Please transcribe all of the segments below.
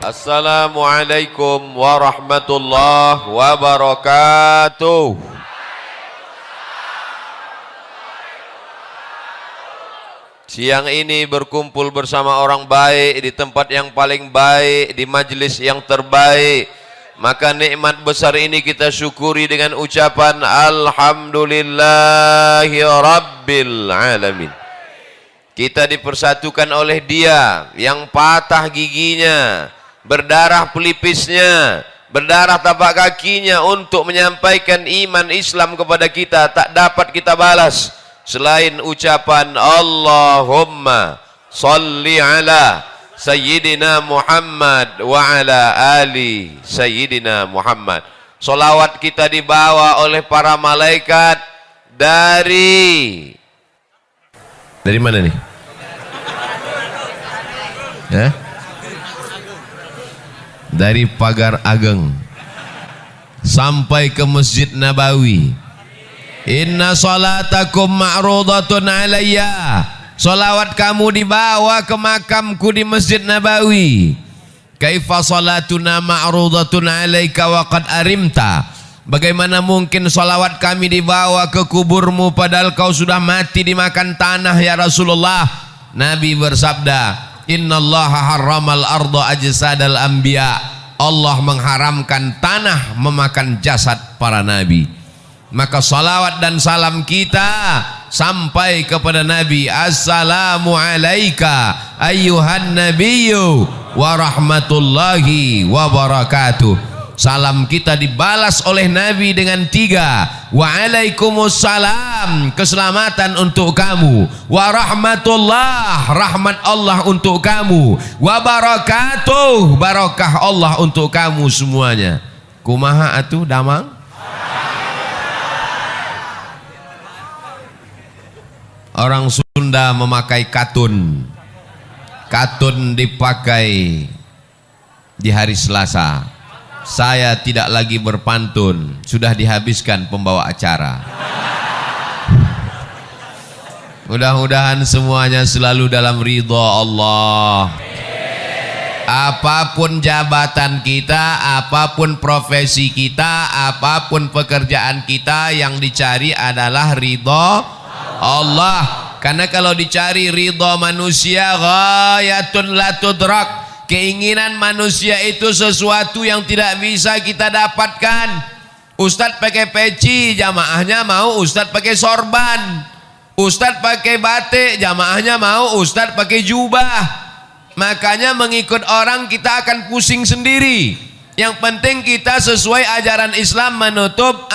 Assalamualaikum warahmatullahi wabarakatuh. Siang ini berkumpul bersama orang baik di tempat yang paling baik, di majelis yang terbaik. Maka nikmat besar ini kita syukuri dengan ucapan Alhamdulillahi Rabbil Alamin. Kita dipersatukan oleh Dia yang patah giginya, berdarah pelipisnya, berdarah tapak kakinya untuk menyampaikan iman Islam kepada kita. Tak dapat kita balas selain ucapan Allahumma salli ala Sayyidina Muhammad wa ala ali Sayyidina Muhammad. Salawat kita dibawa oleh para malaikat dari mana nih? Dari Pagar Ageng sampai ke Masjid Nabawi. Inna salatakum ma'rudatun alayya. Salawat kamu dibawa ke makamku di Masjid Nabawi. Kaifa salatuna ma'rudatun alayka wa qad arimta. Bagaimana mungkin salawat kami dibawa ke kuburmu padahal kau sudah mati dimakan tanah ya Rasulullah. Nabi bersabda, innallaha harramal arda ajsadal anbiya. Allah mengharamkan tanah memakan jasad para nabi. Maka salawat dan salam kita sampai kepada Nabi. Assalamu alaika ayyuhan nabiyyu wa rahmatullahi wa barakatuh. Salam kita dibalas oleh Nabi dengan 3. Waalaikumsalam, keselamatan untuk kamu. Warahmatullah, rahmat Allah untuk kamu. Wabarakatuh, barakah Allah untuk kamu semuanya. Kumaha atuh damang? Orang Sunda memakai katun. Katun dipakai di hari Selasa. Saya tidak lagi berpantun, sudah dihabiskan pembawa acara. Mudah-mudahan semuanya selalu dalam ridha Allah. Apapun jabatan kita, apapun profesi kita, apapun pekerjaan kita, yang dicari adalah ridha Allah. Karena kalau dicari ridha manusia, ghayatun la tudrak. Keinginan manusia itu sesuatu yang tidak bisa kita dapatkan. Ustadz pakai peci, jamaahnya mau ustadz pakai sorban. Ustadz pakai batik, jamaahnya mau ustadz pakai jubah. Makanya mengikut orang kita akan pusing sendiri. Yang penting kita sesuai ajaran Islam, menutup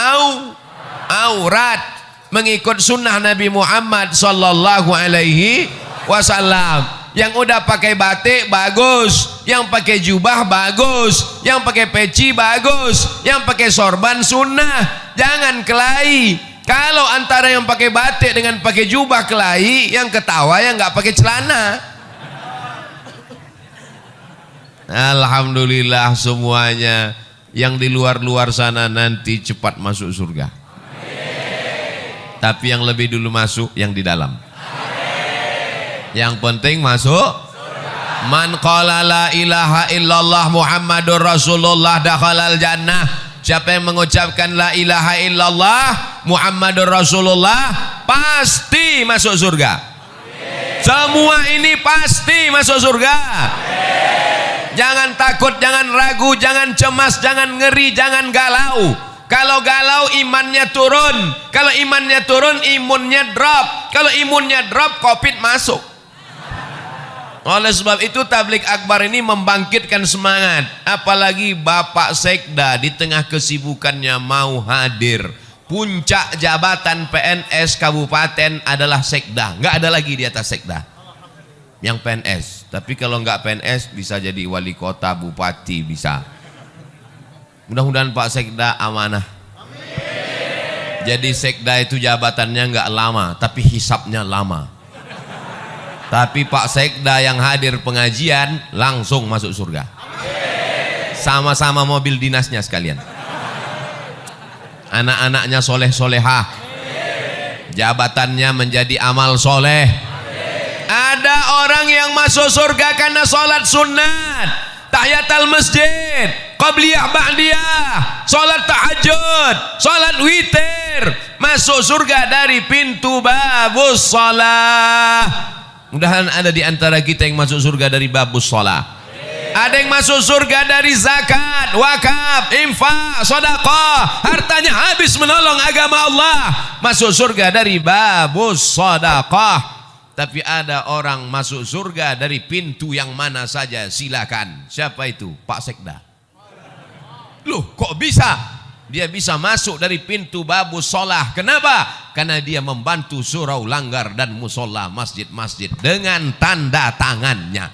aurat, mengikut sunnah Nabi Muhammad sallallahu alaihi wasallam. Yang udah pakai batik bagus, yang pakai jubah bagus, yang pakai peci bagus, yang pakai sorban sunnah. Jangan kelahi. Kalau antara yang pakai batik dengan pakai jubah kelahi, yang ketawa yang nggak pakai celana. Alhamdulillah semuanya yang di luar-luar sana nanti cepat masuk surga. Tapi yang lebih dulu masuk yang di dalam. Yang penting masuk surga. Man qala la ilaha illallah Muhammadur Rasulullah dakhalal jannah. Siapa yang mengucapkan la ilaha illallah Muhammadur Rasulullah pasti masuk surga. Amin. Semua ini pasti masuk surga. Amin. Jangan takut, jangan ragu, jangan cemas, jangan ngeri, jangan galau. Kalau galau imannya turun. Kalau imannya turun imunnya drop. Kalau imunnya drop Covid masuk. Oleh sebab itu tablik akbar ini membangkitkan semangat. Apalagi Bapak Sekda di tengah kesibukannya mau hadir. Puncak jabatan PNS kabupaten adalah Sekda. Nggak ada lagi di atas Sekda yang PNS. Tapi kalau nggak PNS bisa jadi wali kota, bupati bisa. Mudah-mudahan Pak Sekda amanah. Jadi Sekda itu jabatannya nggak lama, tapi hisapnya lama. Tapi Pak Sekda yang hadir pengajian langsung masuk surga. Sama-sama mobil dinasnya sekalian. Anak-anaknya soleh-solehah. Jabatannya menjadi amal soleh. Ada orang yang masuk surga karena sholat sunat. tahiyatul masjid, qabliyah ba'diyah, salat tahajud, salat witir, masuk surga dari pintu babus shalah. Mudahan ada di antara kita yang masuk surga dari babus shalah. Ada yang masuk surga dari zakat, wakaf, infak, sedekah, hartanya habis menolong agama Allah, masuk surga dari babus sedekah. Tapi ada orang masuk surga dari pintu yang mana saja, silakan. Siapa itu? Pak Sekda. Loh, kok bisa? Dia bisa masuk dari pintu babus shalah. Kenapa? Karena dia membantu surau langgar dan musola masjid-masjid dengan tanda tangannya.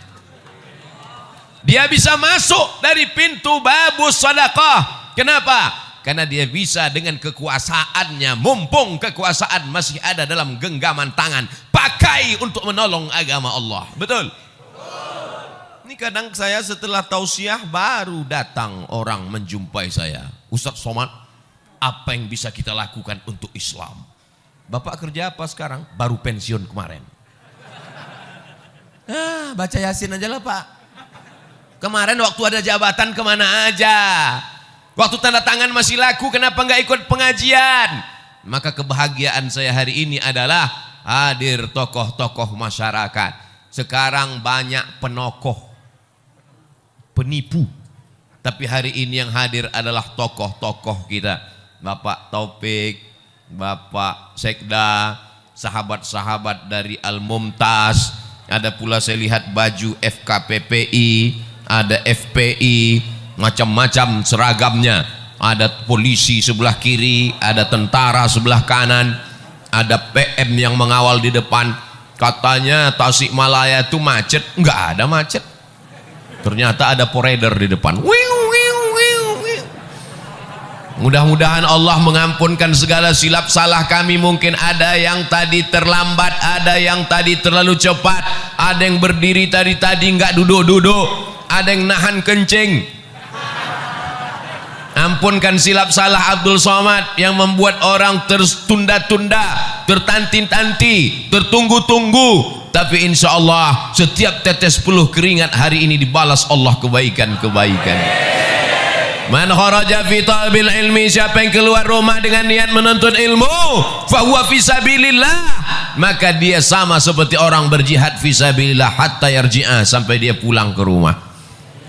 Dia bisa masuk dari pintu babus sedekah. Kenapa? Karena dia bisa dengan kekuasaannya, mumpung kekuasaan masih ada dalam genggaman tangan, pakai untuk menolong agama Allah. Betul? Ini kadang saya setelah tausiah baru datang orang menjumpai saya. Ustaz Somad, apa yang bisa kita lakukan untuk Islam? Bapak kerja apa sekarang? Baru pensiun kemarin. Baca Yasin aja lah Pak. Kemarin waktu ada jabatan kemana aja? Waktu tanda tangan masih laku, kenapa nggak ikut pengajian? Maka kebahagiaan saya hari ini adalah hadir tokoh-tokoh masyarakat. Sekarang banyak penokoh, penipu. Tapi hari ini yang hadir adalah tokoh-tokoh kita. Bapak Taufik, Bapak Sekda, sahabat-sahabat dari Al-Mumtaz. Ada pula saya lihat baju FKPPI, ada FPI, macam-macam seragamnya. Ada polisi sebelah kiri, ada tentara sebelah kanan, ada PM yang mengawal di depan. Katanya Tasikmalaya itu macet, enggak ada macet. Ternyata ada poreder di depan. Mudah-mudahan Allah mengampunkan segala silap salah kami. Mungkin ada yang tadi terlambat, ada yang tadi terlalu cepat, ada yang berdiri tadi enggak duduk-duduk, ada yang nahan kencing. Ampunkan silap salah Abdul Somad yang membuat orang tertunda-tunda, tertanti-tanti, tertunggu-tunggu. Tapi insya Allah setiap tetes peluh keringat hari ini dibalas Allah kebaikan-kebaikan. Man kharaja fi talabil ilmi, siapa yang keluar rumah dengan niat menuntut ilmu, fahuwa fi sabilillah, maka dia sama seperti orang berjihad fi sabilillah hatta yarji'a, sampai dia pulang ke rumah.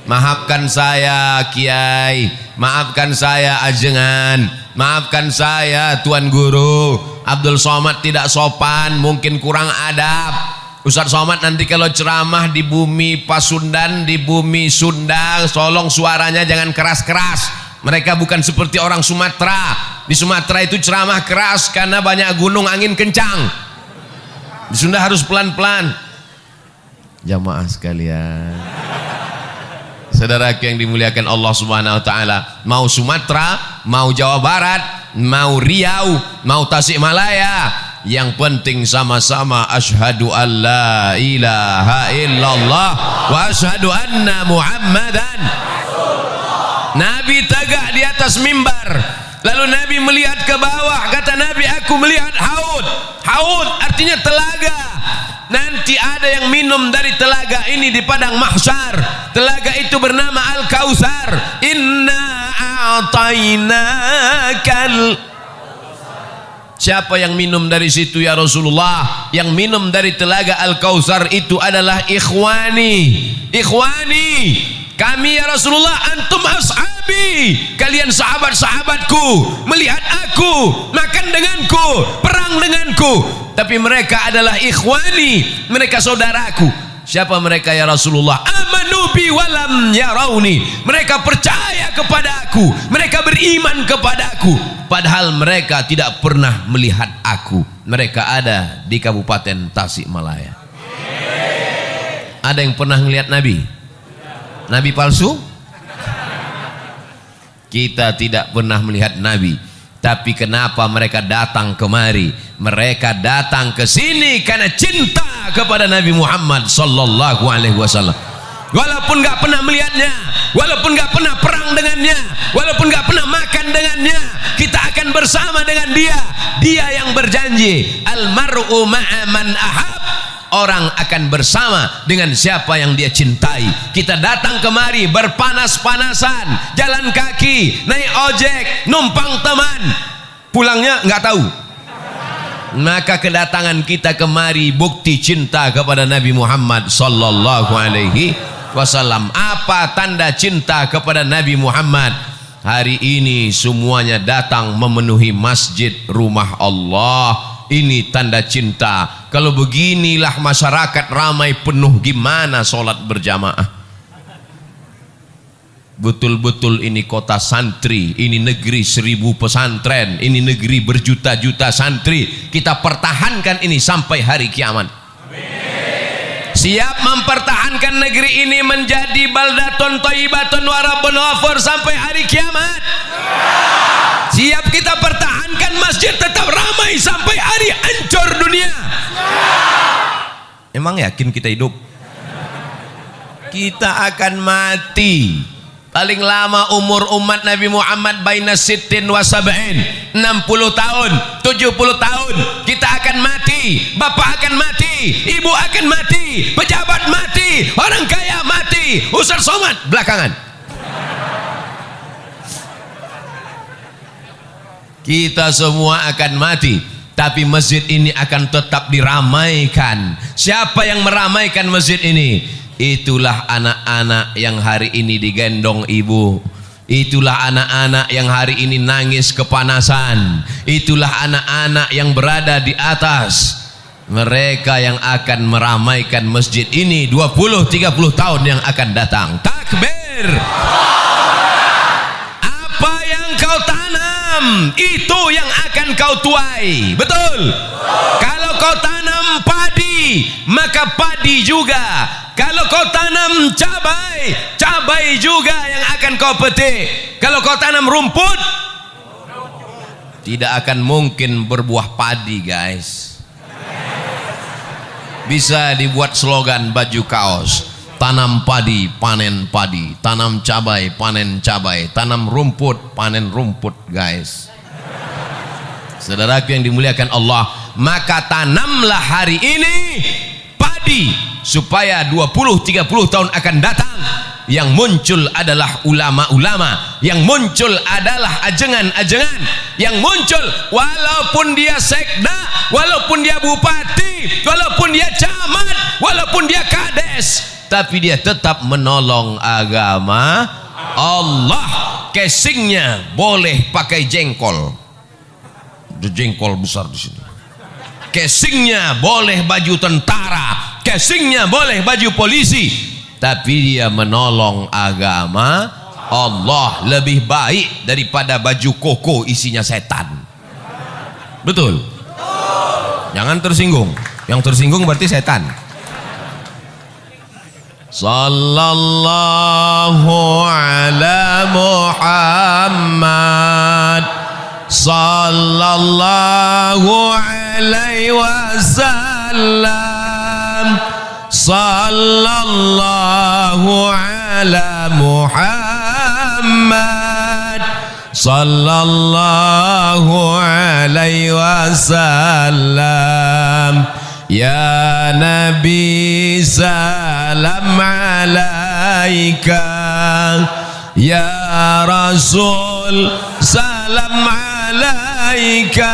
Maafkan saya Kiai, maafkan saya Ajengan, maafkan saya Tuan Guru. Abdul Somad tidak sopan, mungkin kurang adab. Ustaz Somad nanti kalau ceramah di bumi Pasundan, di bumi Sunda, tolong suaranya jangan keras-keras. Mereka bukan seperti orang Sumatera. Di Sumatera itu ceramah keras karena banyak gunung, angin kencang. Di Sunda harus pelan-pelan. Jamaah sekalian, saudara yang dimuliakan Allah Subhanahu wa taala, mau Sumatera, mau Jawa Barat, mau Riau, mau Tasikmalaya, yang penting sama-sama asyhadu an la ilaha illallah wa asyhadu anna Muhammadan Rasulullah. Nabi tegak di atas mimbar, lalu Nabi melihat ke bawah, kata Nabi, aku melihat haud. Haud artinya telaga. Nanti ada yang minum dari telaga ini di padang mahsyar. Telaga itu bernama Al-Kautsar. Inna a'tainakal. Siapa yang minum dari situ ya Rasulullah? Yang minum dari telaga Al-Kautsar itu adalah ikhwani. Ikhwani, kami ya Rasulullah, antum ashabi, kalian sahabat-sahabatku. Melihat aku, makan denganku, perang denganku, tapi mereka adalah ikhwani, mereka saudaraku. Siapa mereka ya Rasulullah? Amanu bi walam yarawni, mereka percaya kepada aku, mereka beriman kepada aku, padahal mereka tidak pernah melihat aku. Mereka ada di Kabupaten Tasikmalaya. Ada yang pernah melihat Nabi? Nabi palsu? Kita tidak pernah melihat Nabi. Tapi kenapa mereka datang kemari? Mereka datang ke sini karena cinta kepada Nabi Muhammad sallallahu alaihi wasallam. Walaupun nggak pernah melihatnya, walaupun nggak pernah perang dengannya, walaupun nggak pernah makan dengannya, kita akan bersama dengan dia. Dia yang berjanji, almar'u ma'a man ahab. orang akan bersama dengan siapa yang dia cintai. Kita datang kemari berpanas-panasan, jalan kaki, naik ojek, numpang teman, pulangnya nggak tahu. Maka kedatangan kita kemari bukti cinta kepada Nabi Muhammad sallallahu alaihi wasallam. Apa tanda cinta kepada Nabi Muhammad? Hari ini semuanya datang memenuhi masjid rumah Allah. Ini tanda cinta. Kalau beginilah masyarakat ramai penuh, gimana sholat berjamaah? Betul-betul ini kota santri, ini negeri 1000 pesantren, ini negeri berjuta-juta santri. Kita pertahankan ini sampai hari kiamat. Siap mempertahankan negeri ini menjadi baldatun thayyibatun wa rabbun ghafur sampai hari kiamat. Siap kita pertahankan masjid tetap ramai sampai hari hancur dunia. Emang yakin kita hidup? Kita akan mati. Paling lama umur umat Nabi Muhammad baina sittin wa sab'in, 60 tahun, 70 tahun. Kita akan mati, bapak akan mati, ibu akan mati, pejabat mati, orang kaya mati, Ustaz Somad belakangan. Kita semua akan mati, tapi masjid ini akan tetap diramaikan. Siapa yang meramaikan masjid ini? Itulah anak-anak yang hari ini digendong ibu. Itulah anak-anak yang hari ini nangis kepanasan. Itulah anak-anak yang berada di atas. Mereka yang akan meramaikan masjid ini 20-30 tahun yang akan datang. Takbir. Apa yang kau tanam, itu yang akan kau tuai. Betul? Kalau kau tanam padi, maka padi juga. Kalau kau tanam cabai, cabai juga yang akan kau petik. Kalau kau tanam rumput, tidak akan mungkin berbuah padi, guys. Bisa dibuat slogan baju kaos: tanam padi, panen padi; tanam cabai, panen cabai; tanam rumput, panen rumput, guys. Saudaraku yang dimuliakan Allah, maka tanamlah hari ini padi, supaya 20-30 tahun akan datang yang muncul adalah ulama-ulama, yang muncul adalah ajengan-ajengan, yang muncul walaupun dia sekda, walaupun dia bupati, walaupun dia camat, walaupun dia kades, tapi dia tetap menolong agama Allah. Casingnya boleh pakai jengkol, ada jengkol besar di sini. Casingnya boleh baju tentara, casingnya boleh baju polisi, tapi dia menolong agama Allah lebih baik daripada baju koko isinya setan. Betul? Jangan tersinggung. Yang tersinggung berarti setan. Sallallahu ala Muhammad, sallallahu alaihi wasallam, sallallahu ala Muhammad, sallallahu alaihi wasallam. Ya Nabi salam alaika, ya Rasul salam alaika,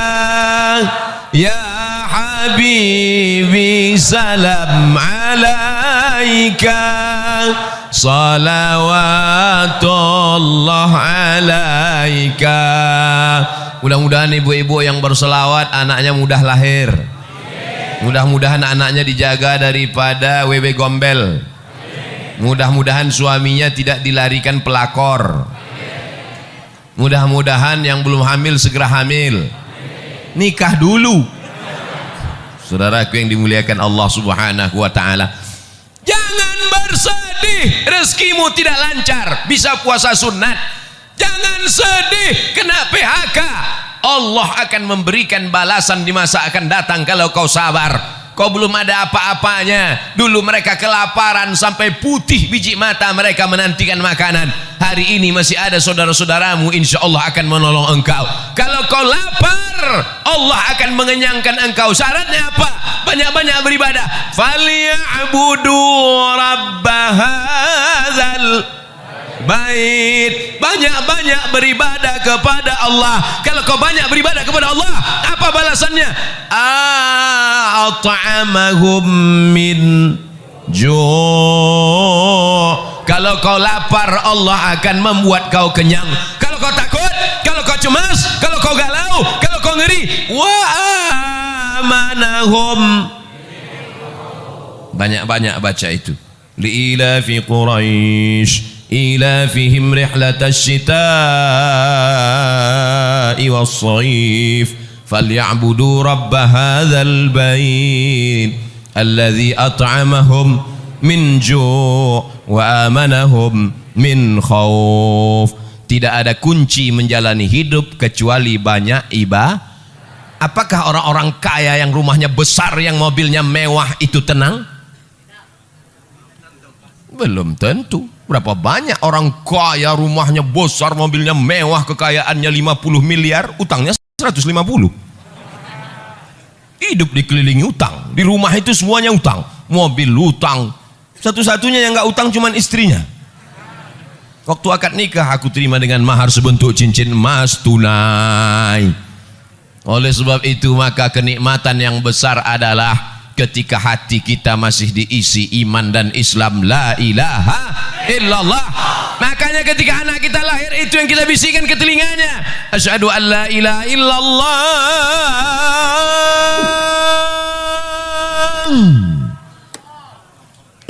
ya Habibi salam alaika, salawatullah alaika. Mudah-mudahan ibu-ibu yang berselawat anaknya mudah lahir. Mudah-mudahan anaknya dijaga daripada wewe gombel. Mudah-mudahan suaminya tidak dilarikan pelakor. Mudah-mudahan yang belum hamil segera hamil. Nikah dulu. Saudaraku yang dimuliakan Allah Subhanahu wa taala, jangan bersedih rezekimu tidak lancar, bisa puasa sunat. Jangan sedih kena PHK. Allah akan memberikan balasan di masa akan datang kalau kau sabar. Kau belum ada apa-apanya. Dulu mereka kelaparan sampai putih biji mata mereka menantikan makanan. Hari ini masih ada saudara-saudaramu insya Allah akan menolong engkau. Kalau kau lapar, Allah akan mengenyangkan engkau. Syaratnya apa? Banyak-banyak beribadah. Falyabudu rabbahadzal bait. Banyak-banyak beribadah kepada Allah. Kalau kau banyak beribadah kepada Allah, apa balasannya? At'amahum min ju'. Kalau kau lapar, Allah akan membuat kau kenyang. Kalau kau takut, kalau kau cemas, kalau kau galau, kalau kau ngeri, wa amanahum. Banyak-banyak baca itu. Li'ilafi Quraisy ilafihim rihlatash shita'i was-shayf falyabudu rabb hadzal bait alladzi at'amahum min ju' wa amanahum min khauf. Tidak ada kunci menjalani hidup kecuali banyak ibadah. Apakah orang-orang kaya yang rumahnya besar, yang mobilnya mewah itu tenang? Belum tentu. Berapa banyak orang kaya, rumahnya besar, mobilnya mewah, kekayaannya 50 miliar, utangnya 150. Hidup dikelilingi utang. Di rumah itu semuanya utang. Mobil utang. Satu-satunya yang nggak utang cuman istrinya. Waktu akad nikah aku terima dengan mahar sebentuk cincin emas tunai. Oleh sebab itu maka kenikmatan yang besar adalah ketika hati kita masih diisi iman dan Islam, la ilaha illallah. Makanya ketika anak kita lahir, itu yang kita bisikan ke telinganya, asyhadu an la ilaha illallah,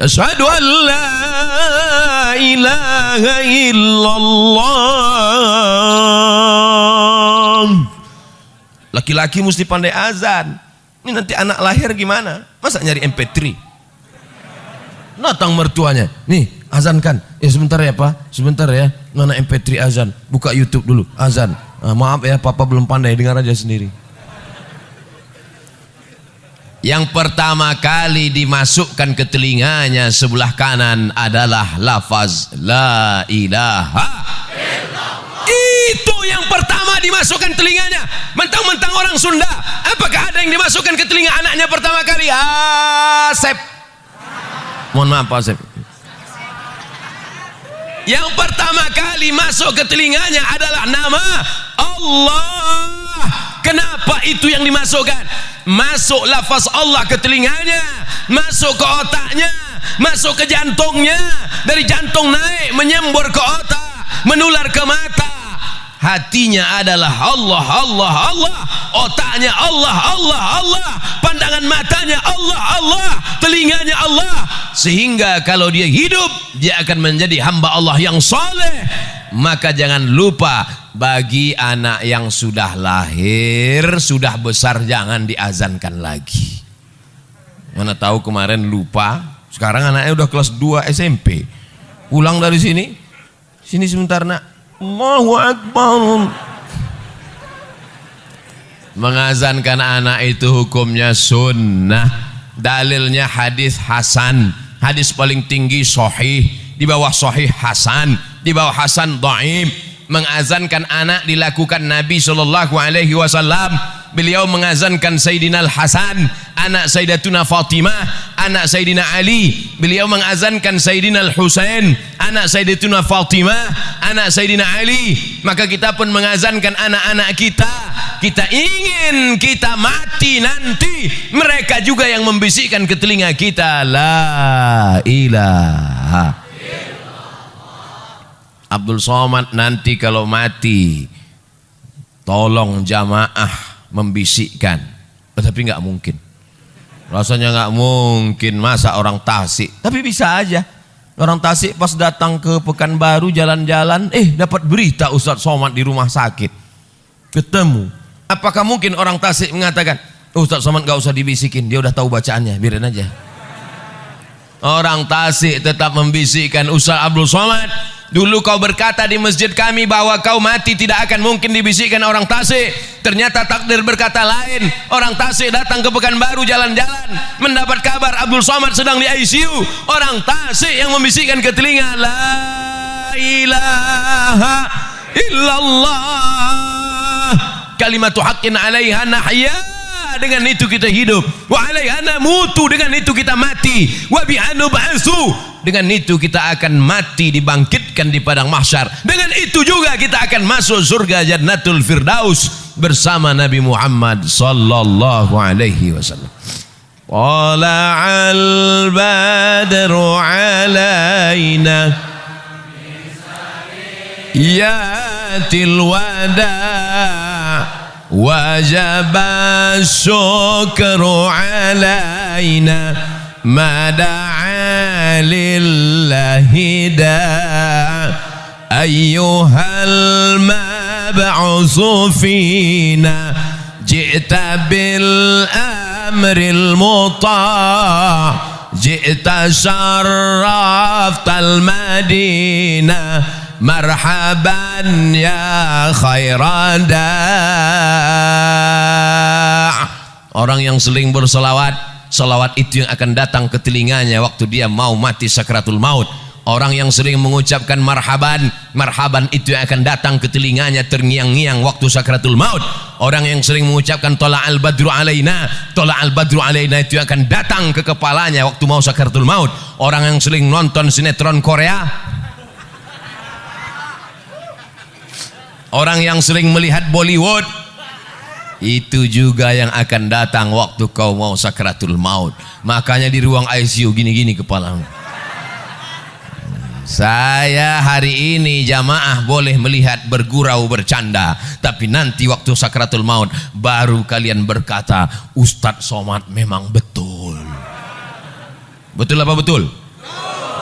asyhadu an la ilaha illallah. Laki-laki mesti pandai azan. Ini nanti anak lahir gimana? Masa nyari MP3? Datang mertuanya, nih azankan. Sebentar ya Pak, sebentar ya. Nona MP3 azan. Buka YouTube dulu, azan. Maaf ya, Papa belum pandai, dengar aja sendiri. Yang pertama kali dimasukkan ke telinganya sebelah kanan adalah lafaz la ilaha illallah. Itu yang pertama dimasukkan telinganya. Mentang-mentang orang Sunda, apakah ada yang dimasukkan ke telinga anaknya pertama kali? Asep. Mohon maaf Pak Asep. Yang pertama kali masuk ke telinganya adalah nama Allah. Kenapa itu yang dimasukkan? Masuk lafaz Allah ke telinganya, masuk ke otaknya, masuk ke jantungnya, dari jantung naik menyembur ke otak, menular ke mata. Hatinya adalah Allah, Allah, Allah. Otaknya Allah, Allah, Allah. Pandangan matanya Allah, Allah. Telinganya Allah. Sehingga kalau dia hidup, dia akan menjadi hamba Allah yang soleh. Maka jangan lupa, bagi anak yang sudah lahir, sudah besar, jangan diazankan lagi. Mana tahu kemarin lupa, sekarang anaknya udah kelas 2 SMP. Pulang dari sini, sini sebentar nak. Allahu Akbar. Mengazankan anak itu hukumnya sunnah. Dalilnya hadis hasan. Hadis paling tinggi sahih, di bawah sahih hasan, di bawah hasan dhaif. Mengazankan anak dilakukan Nabi SAW. Beliau mengazankan Sayyidina Al-Hasan, anak Sayyidatuna Fatimah, anak Sayyidina Ali. Beliau mengazankan Sayyidina Al-Husain, anak Sayyidatuna Fatimah, anak Sayyidina Ali. Maka kita pun mengazankan anak-anak kita. Kita ingin kita mati nanti, mereka juga yang membisikkan ke telinga kita, la ilaha. Abdul Somad nanti kalau mati, tolong jamaah membisikkan. Tapi nggak mungkin, rasanya nggak mungkin. Masa orang Tasik? Tapi bisa aja orang Tasik pas datang ke Pekanbaru jalan-jalan, dapat berita Ustadz Somad di rumah sakit, ketemu. Apakah mungkin orang Tasik mengatakan, Ustadz Somad nggak usah dibisikin, dia udah tahu bacaannya, biarin aja. Orang Tasik tetap membisikkan, Ustadz Abdul Somad, dulu kau berkata di masjid kami bahwa kau mati tidak akan mungkin dibisikkan orang Tasik. Ternyata takdir berkata lain. Orang Tasik datang ke Pekanbaru jalan-jalan, mendapat kabar Abdul Somad sedang di ICU. Orang Tasik yang membisikkan ke telinga, la ilaha illallah. kalimatu haqqin 'alaiha nahya, dengan itu kita hidup, wa 'alaiha namutu, dengan itu kita mati, wa biha nub'atsu, dengan itu kita akan mati dibangkitkan di padang mahsyar, dengan itu juga kita akan masuk surga Jannatul Firdaus bersama Nabi Muhammad sallallahu alaihi wasallam. Tala'al badru alaina yatil wada' wajaba syukru alaina ma da'a lillahi da' ayyuhal mab'usu fina ji'ta bil amril muta' ji'ta syarraftal madinah marhaban ya khairan da'. Orang yang sering berselawat, selawat itu yang akan datang ke telinganya waktu dia mau mati sakratul maut. Orang yang sering mengucapkan marhaban, marhaban itu yang akan datang ke telinganya terngiang-ngiang waktu sakratul maut. Orang yang sering mengucapkan tola'al badru alaina, tola'al badru alaina itu yang akan datang ke kepalanya waktu mau sakratul maut. Orang yang sering nonton sinetron Korea, orang yang sering melihat Bollywood, itu juga yang akan datang waktu kau mau sakratul maut. Makanya di ruang ICU gini-gini kepalamu. Saya hari ini jamaah boleh melihat bergurau bercanda, tapi nanti waktu sakratul maut baru kalian berkata, Ustadz Somad memang betul. Betul apa betul?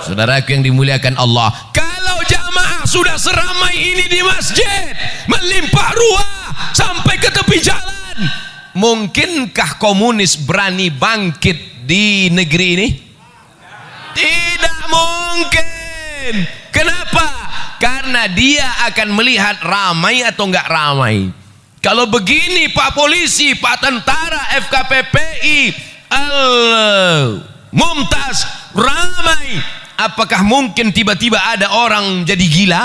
Saudaraku yang dimuliakan Allah, kalau jamaah sudah seramai ini di masjid, melimpah ruah sampai ke tepi jalan, mungkinkah komunis berani bangkit di negeri ini? Tidak mungkin. Kenapa? Karena dia akan melihat ramai atau enggak ramai. Kalau begini Pak Polisi, Pak Tentara, FKPPI, Mumtaz ramai, apakah mungkin tiba-tiba ada orang jadi gila?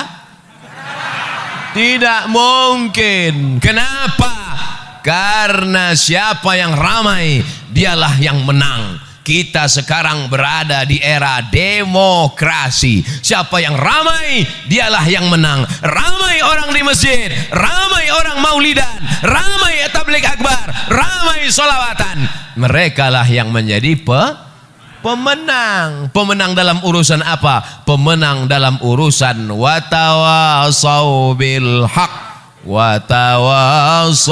Tidak mungkin. Kenapa? Karena siapa yang ramai, dialah yang menang. Kita sekarang berada di era demokrasi. Siapa yang ramai, dialah yang menang. Ramai orang di masjid, ramai orang maulidan, ramai tabligh akbar, ramai solawatan. Mereka lah yang menjadi pemenang. Pemenang dalam urusan apa? Pemenang dalam urusan watawasau bil haq watawasau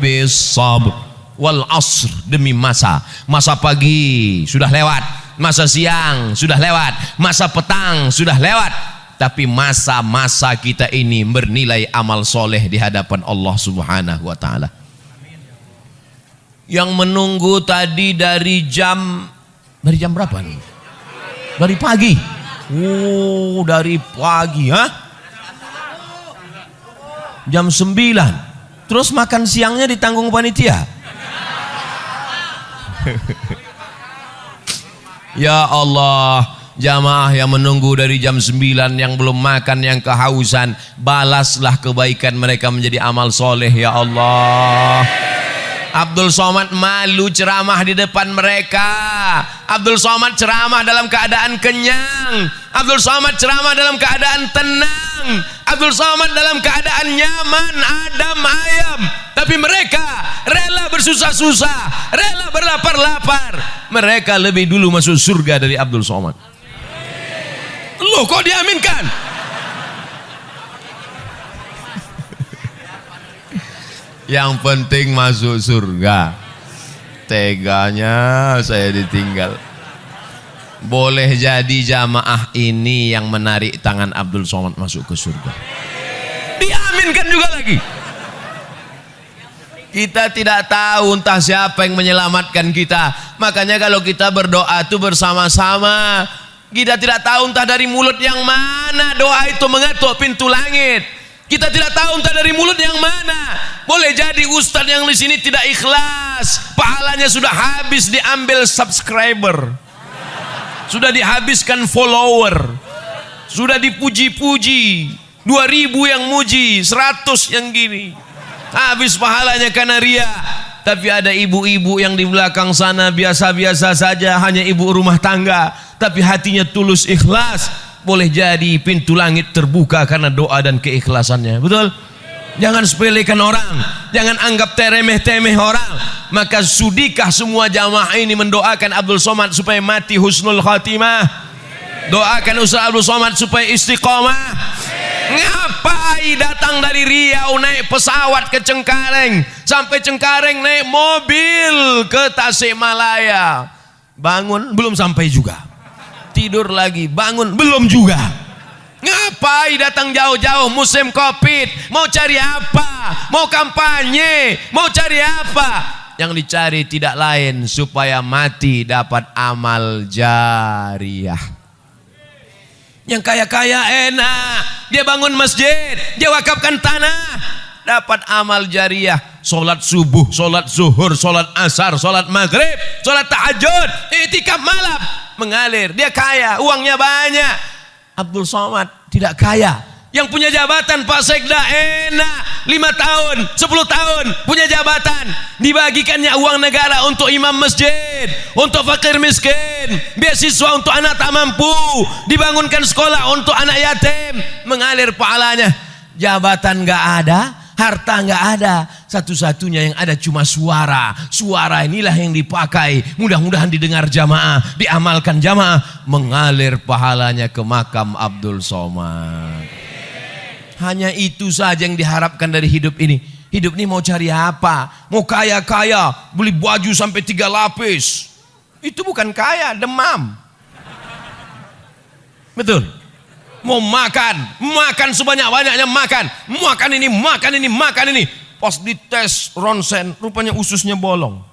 bis sabr wal asr, demi masa pagi sudah lewat, masa siang sudah lewat, masa petang sudah lewat, tapi masa-masa kita ini bernilai amal soleh di hadapan Allah Subhanahu wa ta'ala. Yang menunggu tadi dari jam berapa nih? Dari pagi. Oh, dari pagi, jam 9. Terus makan siangnya ditanggung panitia. Ya Allah, jamaah yang menunggu dari jam 9 yang belum makan, yang kehausan, balaslah kebaikan mereka menjadi amal soleh ya Allah. Abdul Somad malu ceramah di depan mereka. Abdul Somad ceramah dalam keadaan kenyang. Abdul Somad ceramah dalam keadaan tenang. Abdul Somad dalam keadaan nyaman, adem ayem. Tapi mereka rela bersusah-susah, rela berlapar-lapar. Mereka lebih dulu masuk surga dari Abdul Somad. Loh, kok diaminkan? Yang penting masuk surga. Teganya saya ditinggal. Boleh jadi jamaah ini yang menarik tangan Abdul Somad masuk ke surga. Diaminkan juga lagi. Kita tidak tahu entah siapa yang menyelamatkan kita. Makanya kalau kita berdoa itu bersama-sama. Kita tidak tahu entah dari mulut yang mana doa itu mengetuk pintu langit. Kita tidak tahu entah dari mulut yang mana. Boleh jadi ustadz yang di sini tidak ikhlas, pahalanya sudah habis diambil subscriber, sudah dihabiskan follower, sudah dipuji-puji, 2000 yang muji, 100 yang gini. habis pahalanya karena ria. Tapi ada ibu-ibu yang di belakang sana biasa-biasa saja, hanya ibu rumah tangga, tapi hatinya tulus ikhlas. Boleh jadi pintu langit terbuka karena doa dan keikhlasannya. Betul? Jangan sepelekan orang, jangan anggap teremeh-temeh orang. Maka sudikah semua jamaah ini mendoakan Abdul Somad supaya mati husnul khatimah? Doakan Ustaz Abdul Somad supaya istiqomah. Ngapai datang dari Riau naik pesawat ke Cengkareng, sampai Cengkareng naik mobil ke Tasikmalaya. Bangun belum sampai juga, tidur lagi, bangun belum juga. Ngapai datang jauh-jauh musim Covid? Mau cari apa? Mau kampanye? Mau cari apa? Yang dicari tidak lain supaya mati dapat amal jariah. Yang kaya-kaya enak, dia bangun masjid, dia wakafkan tanah, dapat amal jariah. Solat subuh, solat zuhur, solat asar, solat maghrib, solat tahajud, i'tikaf malam, mengalir. Dia kaya, uangnya banyak. Abdul Somad tidak kaya. Yang punya jabatan Pak Sekda enak, 5 tahun, 10 tahun punya jabatan, dibagikannya uang negara untuk imam masjid, untuk fakir miskin, beasiswa untuk anak tak mampu, dibangunkan sekolah untuk anak yatim, mengalir pahalanya. Jabatan nggak ada, harta nggak ada, satu-satunya yang ada cuma suara. Suara inilah yang dipakai, mudah-mudahan didengar jamaah, diamalkan jamaah, mengalir pahalanya ke makam Abdul Somad. Hanya itu saja yang diharapkan dari hidup ini. Hidup ini mau cari apa? Mau kaya-kaya, beli baju sampai 3 lapis. Itu bukan kaya, demam. Betul? Mau makan, makan sebanyak-banyaknya makan. Makan ini, makan ini, makan ini. Pas dites ronsen, rupanya ususnya bolong.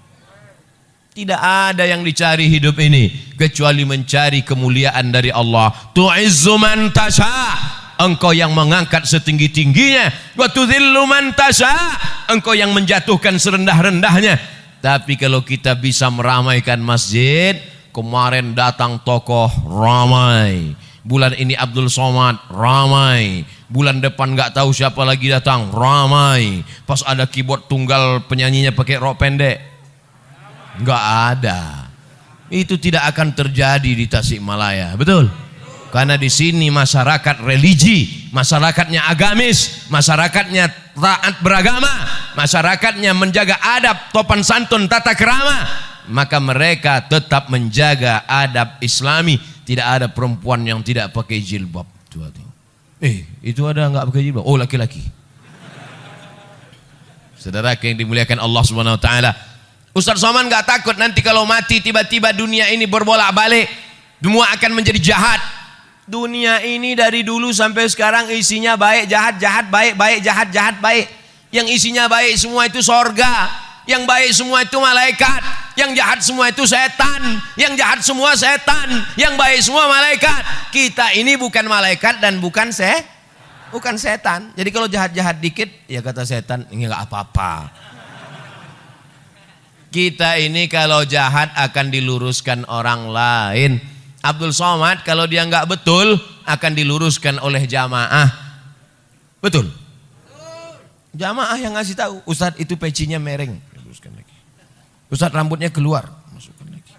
Tidak ada yang dicari hidup ini kecuali mencari kemuliaan dari Allah. Tu'izzu man tasha'. Engkau yang mengangkat setinggi-tingginya, wa tudzillu man tasha, engkau yang menjatuhkan serendah-rendahnya. Tapi kalau kita bisa meramaikan masjid, kemarin datang tokoh ramai, bulan ini Abdul Somad ramai, bulan depan nggak tahu siapa lagi datang ramai. Pas ada keyboard tunggal penyanyinya pakai rok pendek, nggak ada. Itu tidak akan terjadi di Tasikmalaya, betul? Karena di sini masyarakat religi, masyarakatnya agamis, masyarakatnya taat beragama, masyarakatnya menjaga adab, topan santun, tata kerama, maka mereka tetap menjaga adab Islami. Tidak ada perempuan yang tidak pakai jilbab. Itu ada nggak pakai jilbab? Oh, laki-laki. Saudara yang dimuliakan Allah Subhanahu Wa Taala, Ustaz Somad nggak takut nanti kalau mati tiba-tiba dunia ini berbolak-balik, semua akan menjadi jahat. Dunia ini dari dulu sampai sekarang isinya baik, jahat, jahat, baik, baik, jahat, jahat, baik. Yang isinya baik semua itu sorga, yang baik semua itu malaikat, yang jahat semua itu setan, yang jahat semua setan, yang baik semua malaikat. Kita ini bukan malaikat dan bukan setan. Jadi kalau jahat-jahat dikit, ya kata setan, ini nggak apa-apa. Kita ini kalau jahat akan diluruskan orang lain. Abdul Somad kalau dia nggak betul akan diluruskan oleh jamaah. Betul? Jamaah yang ngasih tahu, Ustadz itu pecinya mereng, luruskan lagi. Ustadz rambutnya keluar, masukkan lagi.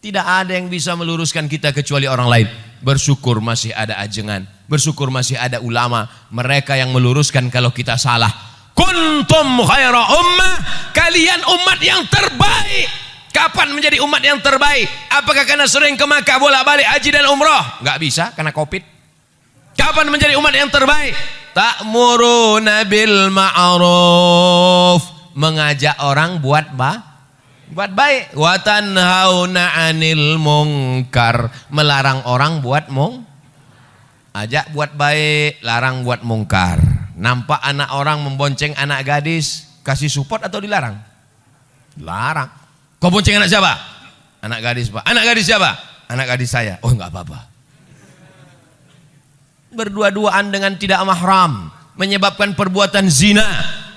Tidak ada yang bisa meluruskan kita kecuali orang lain. Bersyukur masih ada ajengan, bersyukur masih ada ulama, mereka yang meluruskan kalau kita salah. Kuntum khaira ummah, kalian umat yang terbaik. Kapan menjadi umat yang terbaik? Apakah karena sering ke Makkah bolak-balik haji dan umroh? Nggak bisa karena Covid. Kapan menjadi umat yang terbaik? Ta'muruna bil ma'ruf, mengajak orang buat baik. Wa tanhauna 'anil munkar, melarang orang buat ajak buat baik, larang buat mungkar. Nampak anak orang membonceng anak gadis, kasih support atau dilarang? Larang. Kau bonceng anak siapa? Anak gadis, Pak. Anak gadis siapa? Anak gadis saya. Oh, enggak apa-apa. Berdua-duaan dengan tidak mahram menyebabkan perbuatan zina,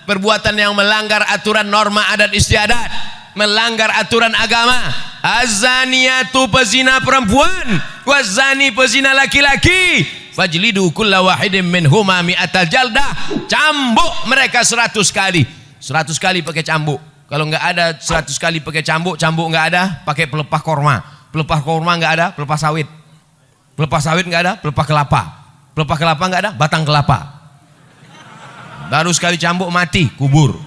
perbuatan yang melanggar aturan norma adat istiadat, melanggar aturan agama. Az-zaniyatu pezina perempuan, waz-zani pezina laki-laki, fajlidu kulla wahidin minhuma mi'atal jaldah. Cambuk mereka 100 kali. 100 kali pakai cambuk. Kalau nggak ada 100 kali pakai cambuk nggak ada, pakai pelepah korma. Pelepah korma nggak ada, pelepah sawit. Pelepah sawit nggak ada, pelepah kelapa. Pelepah kelapa nggak ada, batang kelapa. Baru sekali cambuk mati, kubur.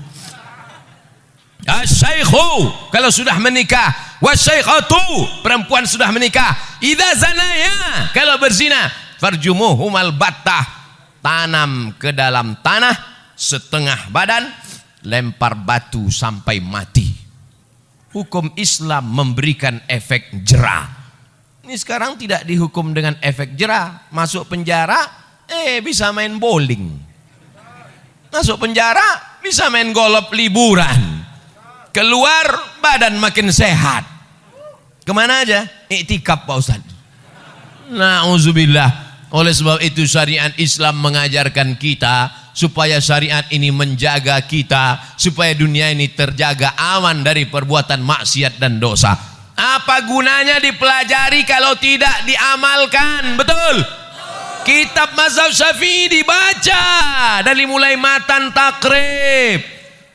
Asy-syaikhu kalau sudah menikah, wasyaikhatu perempuan sudah menikah, idza zanaya kalau berzina, farjumuhumal battah, tanam ke dalam tanah setengah badan, lempar batu sampai mati. Hukum Islam memberikan efek jera. Ini sekarang tidak dihukum dengan efek jera, masuk penjara bisa main bowling. Masuk penjara bisa main golf liburan. Keluar badan makin sehat. Kemana aja? Iktikaf Pak Ustaz. Na'udzubillah. Oleh sebab itu syariat Islam mengajarkan kita supaya syariat ini menjaga kita, supaya dunia ini terjaga aman dari perbuatan maksiat dan dosa. Apa gunanya dipelajari kalau tidak diamalkan? Betul? Kitab mazhab Syafi'i dibaca dari mulai matan takrib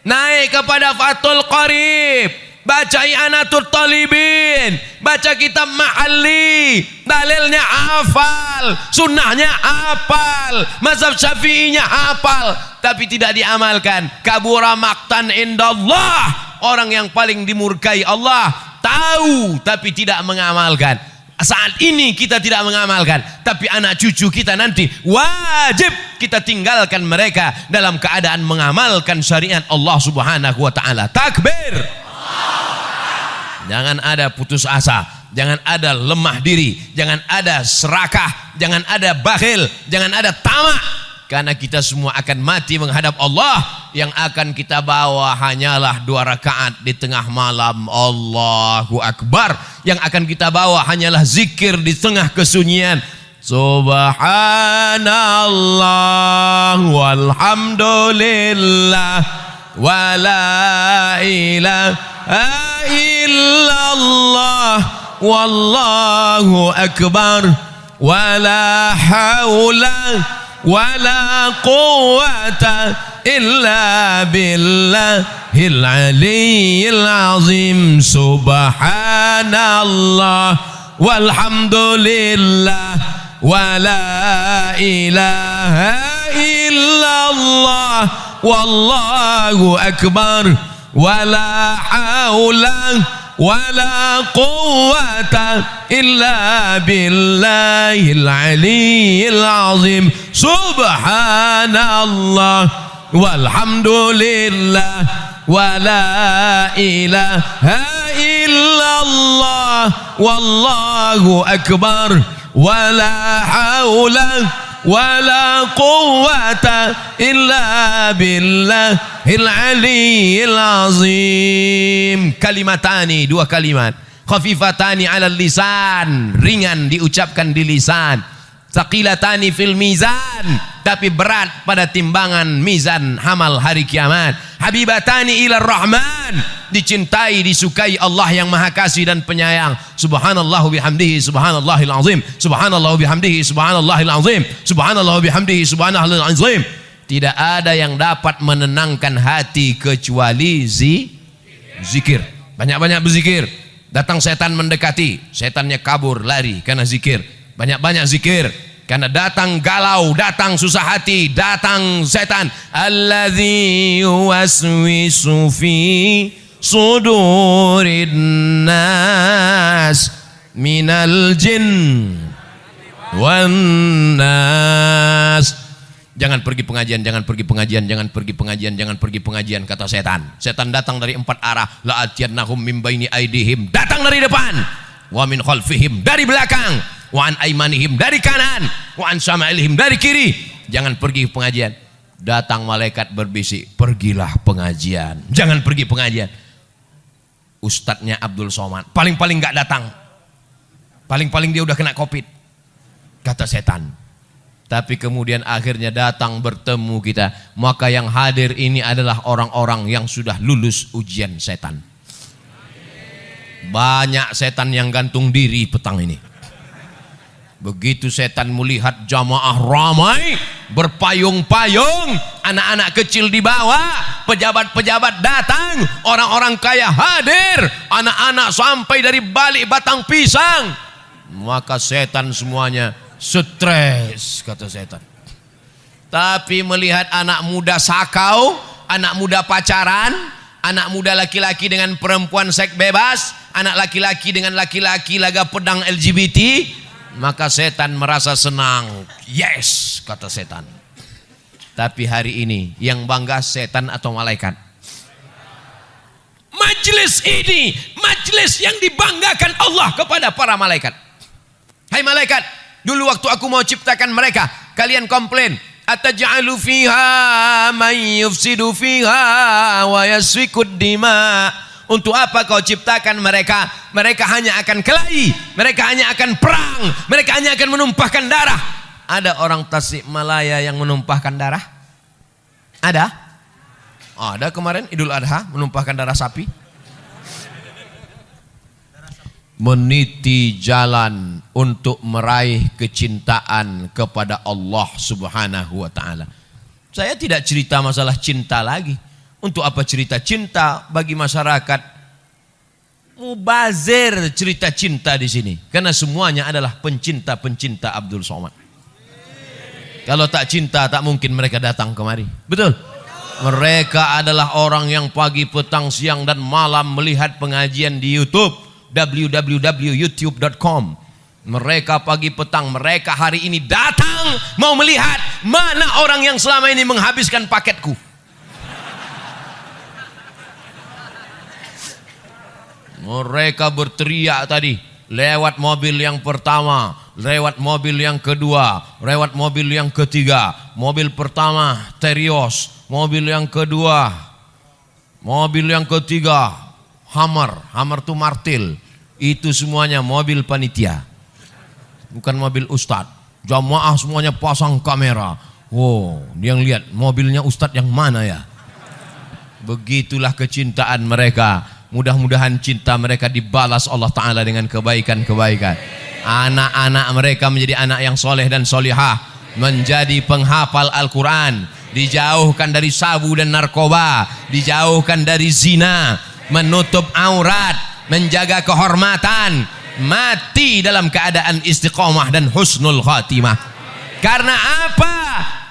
naik kepada Fathul Qarib, baca I'anatul Talibin, baca kitab Ma'alli, dalilnya hafal, sunnahnya hafal, mazhab Syafi'inya hafal, tapi tidak diamalkan. Kabura maqtan indallah, orang yang paling dimurkai Allah, tahu tapi tidak mengamalkan. Saat ini kita tidak mengamalkan, tapi anak cucu kita nanti wajib kita tinggalkan mereka dalam keadaan mengamalkan syariat Allah Subhanahu wa taala. Takbir. Jangan ada putus asa, jangan ada lemah diri, jangan ada serakah, jangan ada bakhil, jangan ada tamak. Karena kita semua akan mati menghadap Allah. Yang akan kita bawa hanyalah 2 rakaat di tengah malam. Allahu Akbar. Yang akan kita bawa hanyalah zikir di tengah kesunyian. Subhanallah walhamdulillah wa la ilaha illallah wallahu akbar wa la haula wala quwwata illa billahil aliyyil azim. Subhanallah walhamdulillah wala ilaha illallah wallahu akbar wala haula wala quwwata illa billahil aliyyil azim. Subhanallah walhamdulillah wala ilaha illallah wallahu akbar wala haula wala quwwata illa billahil aliyyil azim. Kalimatani, 2 kalimat, khafifatani 'alal lisan, ringan diucapkan di lisan, tsaqilatani fil mizan, tapi berat pada timbangan mizan hamal hari kiamat, habibatani ilar rahman, dicintai disukai Allah yang maha kasih dan penyayang. Subhanallah bihamdihi subhanallahil azim, subhanallah bihamdihi subhanallahil azim, subhanallah bihamdihi subhanallahil azim. Tidak ada yang dapat menenangkan hati kecuali zikir. Banyak-banyak berzikir. Datang setan mendekati, setannya kabur lari karena zikir. Banyak-banyak zikir. Karena datang galau, datang susah hati, datang setan. Alladzi yuwaswisu fi sudurin nas minal jin wan nas. Jangan pergi pengajian, jangan pergi pengajian, jangan pergi pengajian, jangan pergi pengajian, kata setan. Setan datang dari 4 arah. La'atiyannahum min baini aidihim, datang dari depan. Wa min khalfihim, dari belakang. Wa an aimanihim, dari kanan. Wa an syama'ilihim, dari kiri. Jangan pergi pengajian. Datang malaikat berbisik, pergilah pengajian. Jangan pergi pengajian. Ustadznya Abdul Somad paling-paling gak datang. Paling-paling dia udah kena COVID, kata setan. Tapi kemudian akhirnya datang bertemu kita. Maka yang hadir ini adalah orang-orang yang sudah lulus ujian setan. Banyak setan yang gantung diri petang ini. Begitu setan melihat jamaah ramai, berpayung-payung, anak-anak kecil dibawa, pejabat-pejabat datang, orang-orang kaya hadir, anak-anak sampai dari balik batang pisang. Maka setan semuanya stres, kata setan. Tapi melihat anak muda sakau, anak muda pacaran, anak muda laki-laki dengan perempuan seks bebas, anak laki-laki dengan laki-laki laga pedang LGBT, maka setan merasa senang. Yes, kata setan. Tapi hari ini yang bangga setan atau malaikat? Majlis ini, majlis yang dibanggakan Allah kepada para malaikat. Hai malaikat, dulu waktu aku mau ciptakan mereka, kalian komplain, ataj'alu fiha man yufsidu fiha wa yasfikud dima. Untuk apa kau ciptakan mereka? Mereka hanya akan kelahi, mereka hanya akan perang, mereka hanya akan menumpahkan darah. Ada orang Tasikmalaya yang menumpahkan darah? Ada? Ada kemarin Idul Adha menumpahkan darah sapi. Meniti jalan untuk meraih kecintaan kepada Allah Subhanahu wa taala. Saya tidak cerita masalah cinta lagi. Untuk apa cerita cinta bagi masyarakat? Mubazir cerita cinta di sini. Karena semuanya adalah pencinta-pencinta Abdul Somad. Kalau tak cinta tak mungkin mereka datang kemari. Betul? Mereka adalah orang yang pagi, petang, siang dan malam melihat pengajian di YouTube. www.youtube.com. Mereka pagi petang, mereka hari ini datang mau melihat mana orang yang selama ini menghabiskan paketku. Mereka berteriak tadi lewat mobil yang pertama, lewat mobil yang kedua, lewat mobil yang ketiga. Mobil pertama Terios, mobil yang kedua, mobil yang ketiga Hammer itu martil. Itu semuanya mobil panitia, bukan mobil ustadz. Jamaah semuanya pasang kamera. Oh, dia lihat mobilnya ustadz yang mana ya. Begitulah kecintaan mereka. Mudah-mudahan cinta mereka dibalas Allah Ta'ala dengan kebaikan-kebaikan. Anak-anak mereka menjadi anak yang soleh dan solihah, menjadi penghafal Al-Quran, dijauhkan dari sabu dan narkoba, dijauhkan dari zina, menutup aurat, menjaga kehormatan, mati dalam keadaan istiqomah dan husnul khatimah. Karena apa?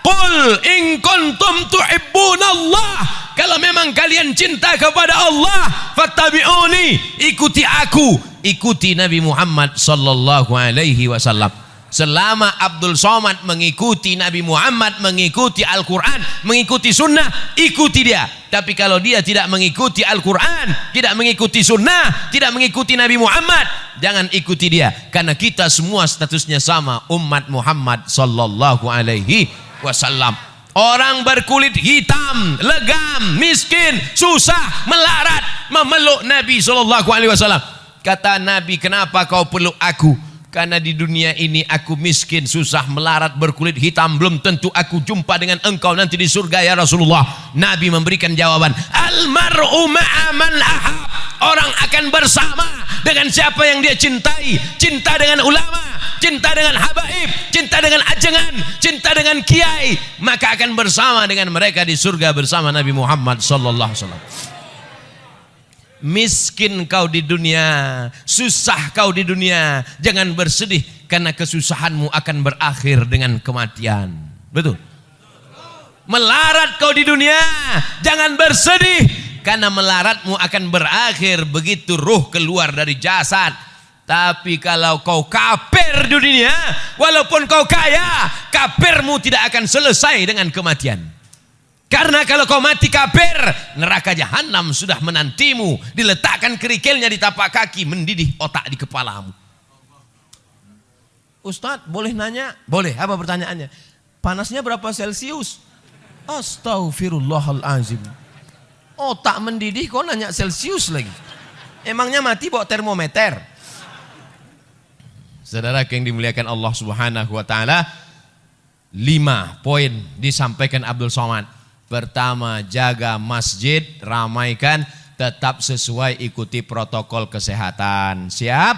Qul in kuntum tuhibbunallah. Kalau memang kalian cinta kepada Allah, fattabi'uni, ikuti aku, ikuti Nabi Muhammad sallallahu alaihi wasallam. Selama Abdul Somad mengikuti Nabi Muhammad, mengikuti Al-Quran, mengikuti sunnah, ikuti dia. Tapi kalau dia tidak mengikuti Al-Quran, tidak mengikuti sunnah, tidak mengikuti Nabi Muhammad, jangan ikuti dia. Karena kita semua statusnya sama, umat Muhammad sallallahu alaihi wasallam. Orang berkulit hitam, legam, miskin, susah, melarat, memeluk Nabi sallallahu alaihi wasallam. Kata Nabi, kenapa kau peluk aku? Karena di dunia ini aku miskin, susah, melarat, berkulit hitam, belum tentu aku jumpa dengan engkau nanti di surga ya Rasulullah. Nabi memberikan jawaban, almar'u ma'a man ahab. Orang akan bersama dengan siapa yang dia cintai. Cinta dengan ulama, cinta dengan habaib, cinta dengan ajengan, cinta dengan kiai, maka akan bersama dengan mereka di surga bersama Nabi Muhammad sallallahu alaihi wasallam. Miskin kau di dunia, susah kau di dunia, jangan bersedih karena kesusahanmu akan berakhir dengan kematian. Betul? Melarat kau di dunia, jangan bersedih karena melaratmu akan berakhir begitu ruh keluar dari jasad. Tapi kalau kau kafir di dunia, walaupun kau kaya, kafirmu tidak akan selesai dengan kematian. Karena kalau kau mati kafir, neraka jahanam sudah menantimu, diletakkan kerikilnya di tapak kaki, mendidih otak di kepalamu. Ustadz, boleh nanya? Boleh. Apa pertanyaannya? Panasnya berapa Celcius? Astaghfirullahalazim. Otak mendidih kau nanya Celcius lagi. Emangnya mati bawa termometer? Saudara yang dimuliakan Allah Subhanahu wa taala, 5 poin disampaikan Abdul Somad. Pertama, jaga masjid, ramaikan, tetap sesuai ikuti protokol kesehatan. Siap?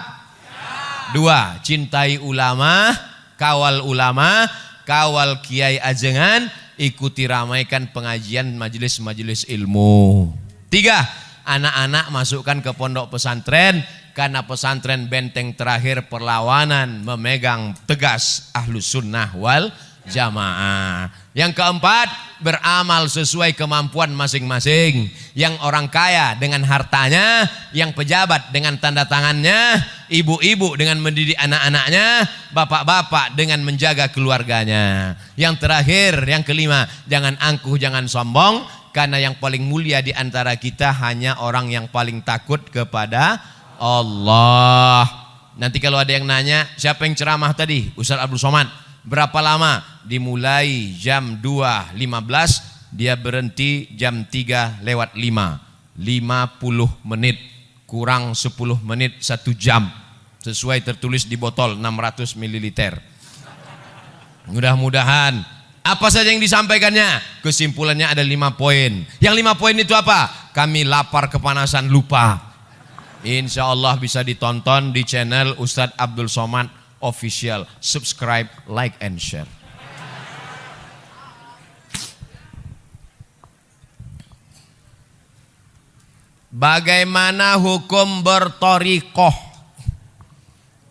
2. Cintai ulama, kawal kiai ajengan, ikuti ramaikan pengajian majelis-majelis ilmu. 3. Anak-anak masukkan ke pondok pesantren, karena pesantren benteng terakhir perlawanan memegang tegas Ahlus Sunnah wal Jamaah. Yang keempat, beramal sesuai kemampuan masing-masing. Yang orang kaya dengan hartanya, yang pejabat dengan tanda tangannya, ibu-ibu dengan mendidik anak-anaknya, bapak-bapak dengan menjaga keluarganya. Yang terakhir, yang kelima, jangan angkuh, jangan sombong, karena yang paling mulia di antara kita hanya orang yang paling takut kepada Allah. Nanti kalau ada yang nanya, siapa yang ceramah tadi? Ustaz Abdul Somad. Berapa lama? Dimulai jam 2.15, dia berhenti jam 3:05. 50 menit kurang 10 menit 1 jam. Sesuai tertulis di botol 600 ml. Mudah-mudahan apa saja yang disampaikannya, kesimpulannya ada 5 poin. Yang 5 poin itu apa? Kami lapar kepanasan lupa. Insya Allah bisa ditonton di channel Ustadz Abdul Somad Official. Subscribe, like, and share. Bagaimana hukum bertorikoh?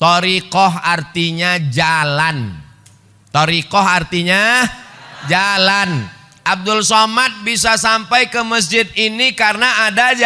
Torikoh artinya jalan. Torikoh artinya jalan. Abdul Somad bisa sampai ke masjid ini karena ada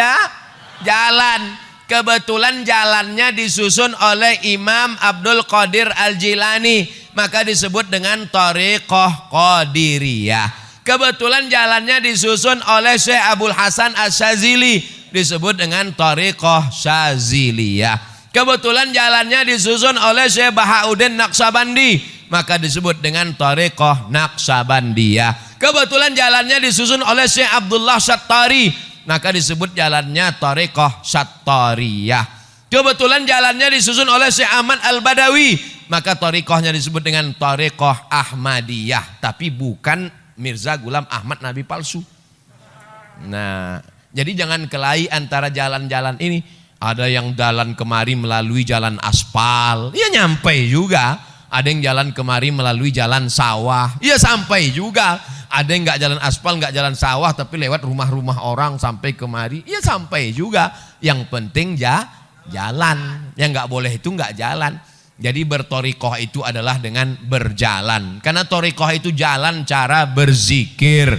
jalan. Kebetulan jalannya disusun oleh Imam Abdul Qadir Al-Jilani, maka disebut dengan Thariqah Qadiriyah. Kebetulan jalannya disusun oleh Syekh Abdul Hasan Asy-Syadzili, disebut dengan Thariqah Syadziliyah. Kebetulan jalannya disusun oleh Syekh Bahauddin Naqsabandi, maka disebut dengan Thariqah Naqsabandiyah. Kebetulan jalannya disusun oleh Syekh Abdullah Syattari, maka disebut jalannya Thariqah Syattariyah. Kebetulan jalannya disusun oleh Syekh Ahmad Al-Badawi, maka thariqahnya disebut dengan Thariqah Ahmadiyah, tapi bukan Mirza Ghulam Ahmad Nabi palsu. Nah, jadi jangan kelahi antara jalan-jalan ini. Ada yang jalan kemari melalui jalan aspal, ya nyampe juga. Ada yang jalan kemari melalui jalan sawah, ya sampai juga. Ada yang nggak jalan aspal, nggak jalan sawah, tapi lewat rumah-rumah orang sampai kemari, ya sampai juga. Yang penting jalan. Yang nggak boleh itu nggak jalan. Jadi bertorikoh itu adalah dengan berjalan. Karena torikoh itu jalan cara berzikir.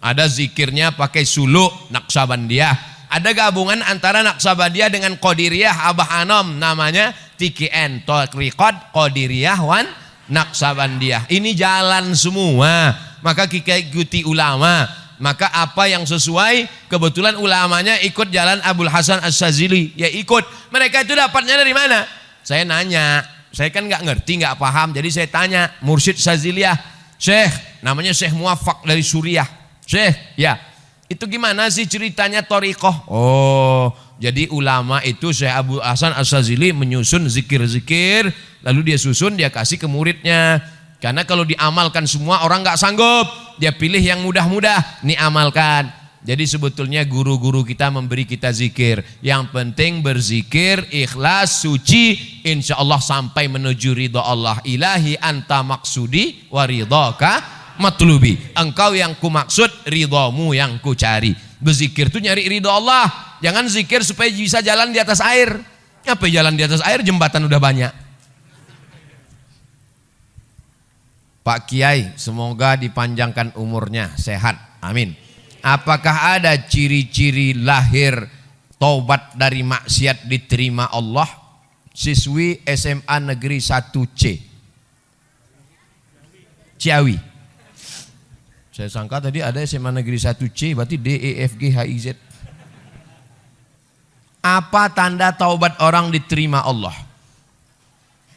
Ada zikirnya pakai suluk Naqsabandiyah. Ada gabungan antara Naqsabandiyah dengan Qadiriyah Abah Anom, namanya TKN, Thariqat Qadiriyah wan Naqsabandiyah. Ini jalan semua. Maka kita ikuti ulama. Maka apa yang sesuai, kebetulan ulamanya ikut jalan Abdul Hasan Asy-Syadzili, ya ikut. Mereka itu dapatnya dari mana? Saya nanya, saya kan nggak ngerti, nggak paham, jadi saya tanya Mursyid Syadziliyah, Syekh, namanya Syekh Muwaffaq dari Suriah, Syekh, ya itu gimana sih ceritanya thariqah? Oh, jadi ulama itu Syekh Abdul Hasan Asy-Syadzili menyusun zikir-zikir, lalu dia susun, dia kasih ke muridnya. Karena kalau diamalkan semua orang nggak sanggup, dia pilih yang mudah-mudah, nih amalkan. Jadi sebetulnya guru-guru kita memberi kita zikir. Yang penting berzikir, ikhlas, suci, insya Allah sampai menuju ridha Allah. Ilahi anta maksudi wa ridhaka matlubi. Engkau yang ku maksud, ridhamu yang ku cari. Berzikir itu nyari ridha Allah. Jangan zikir supaya bisa jalan di atas air. Apa jalan di atas air? Jembatan udah banyak. Pak Kiai, semoga dipanjangkan umurnya, sehat, amin. Apakah ada ciri-ciri lahir taubat dari maksiat diterima Allah? Siswi SMA Negeri 1C Ciawi. Saya sangka tadi ada SMA Negeri 1C, berarti D, E, F, G, H, I, Z. Apa tanda taubat orang diterima Allah?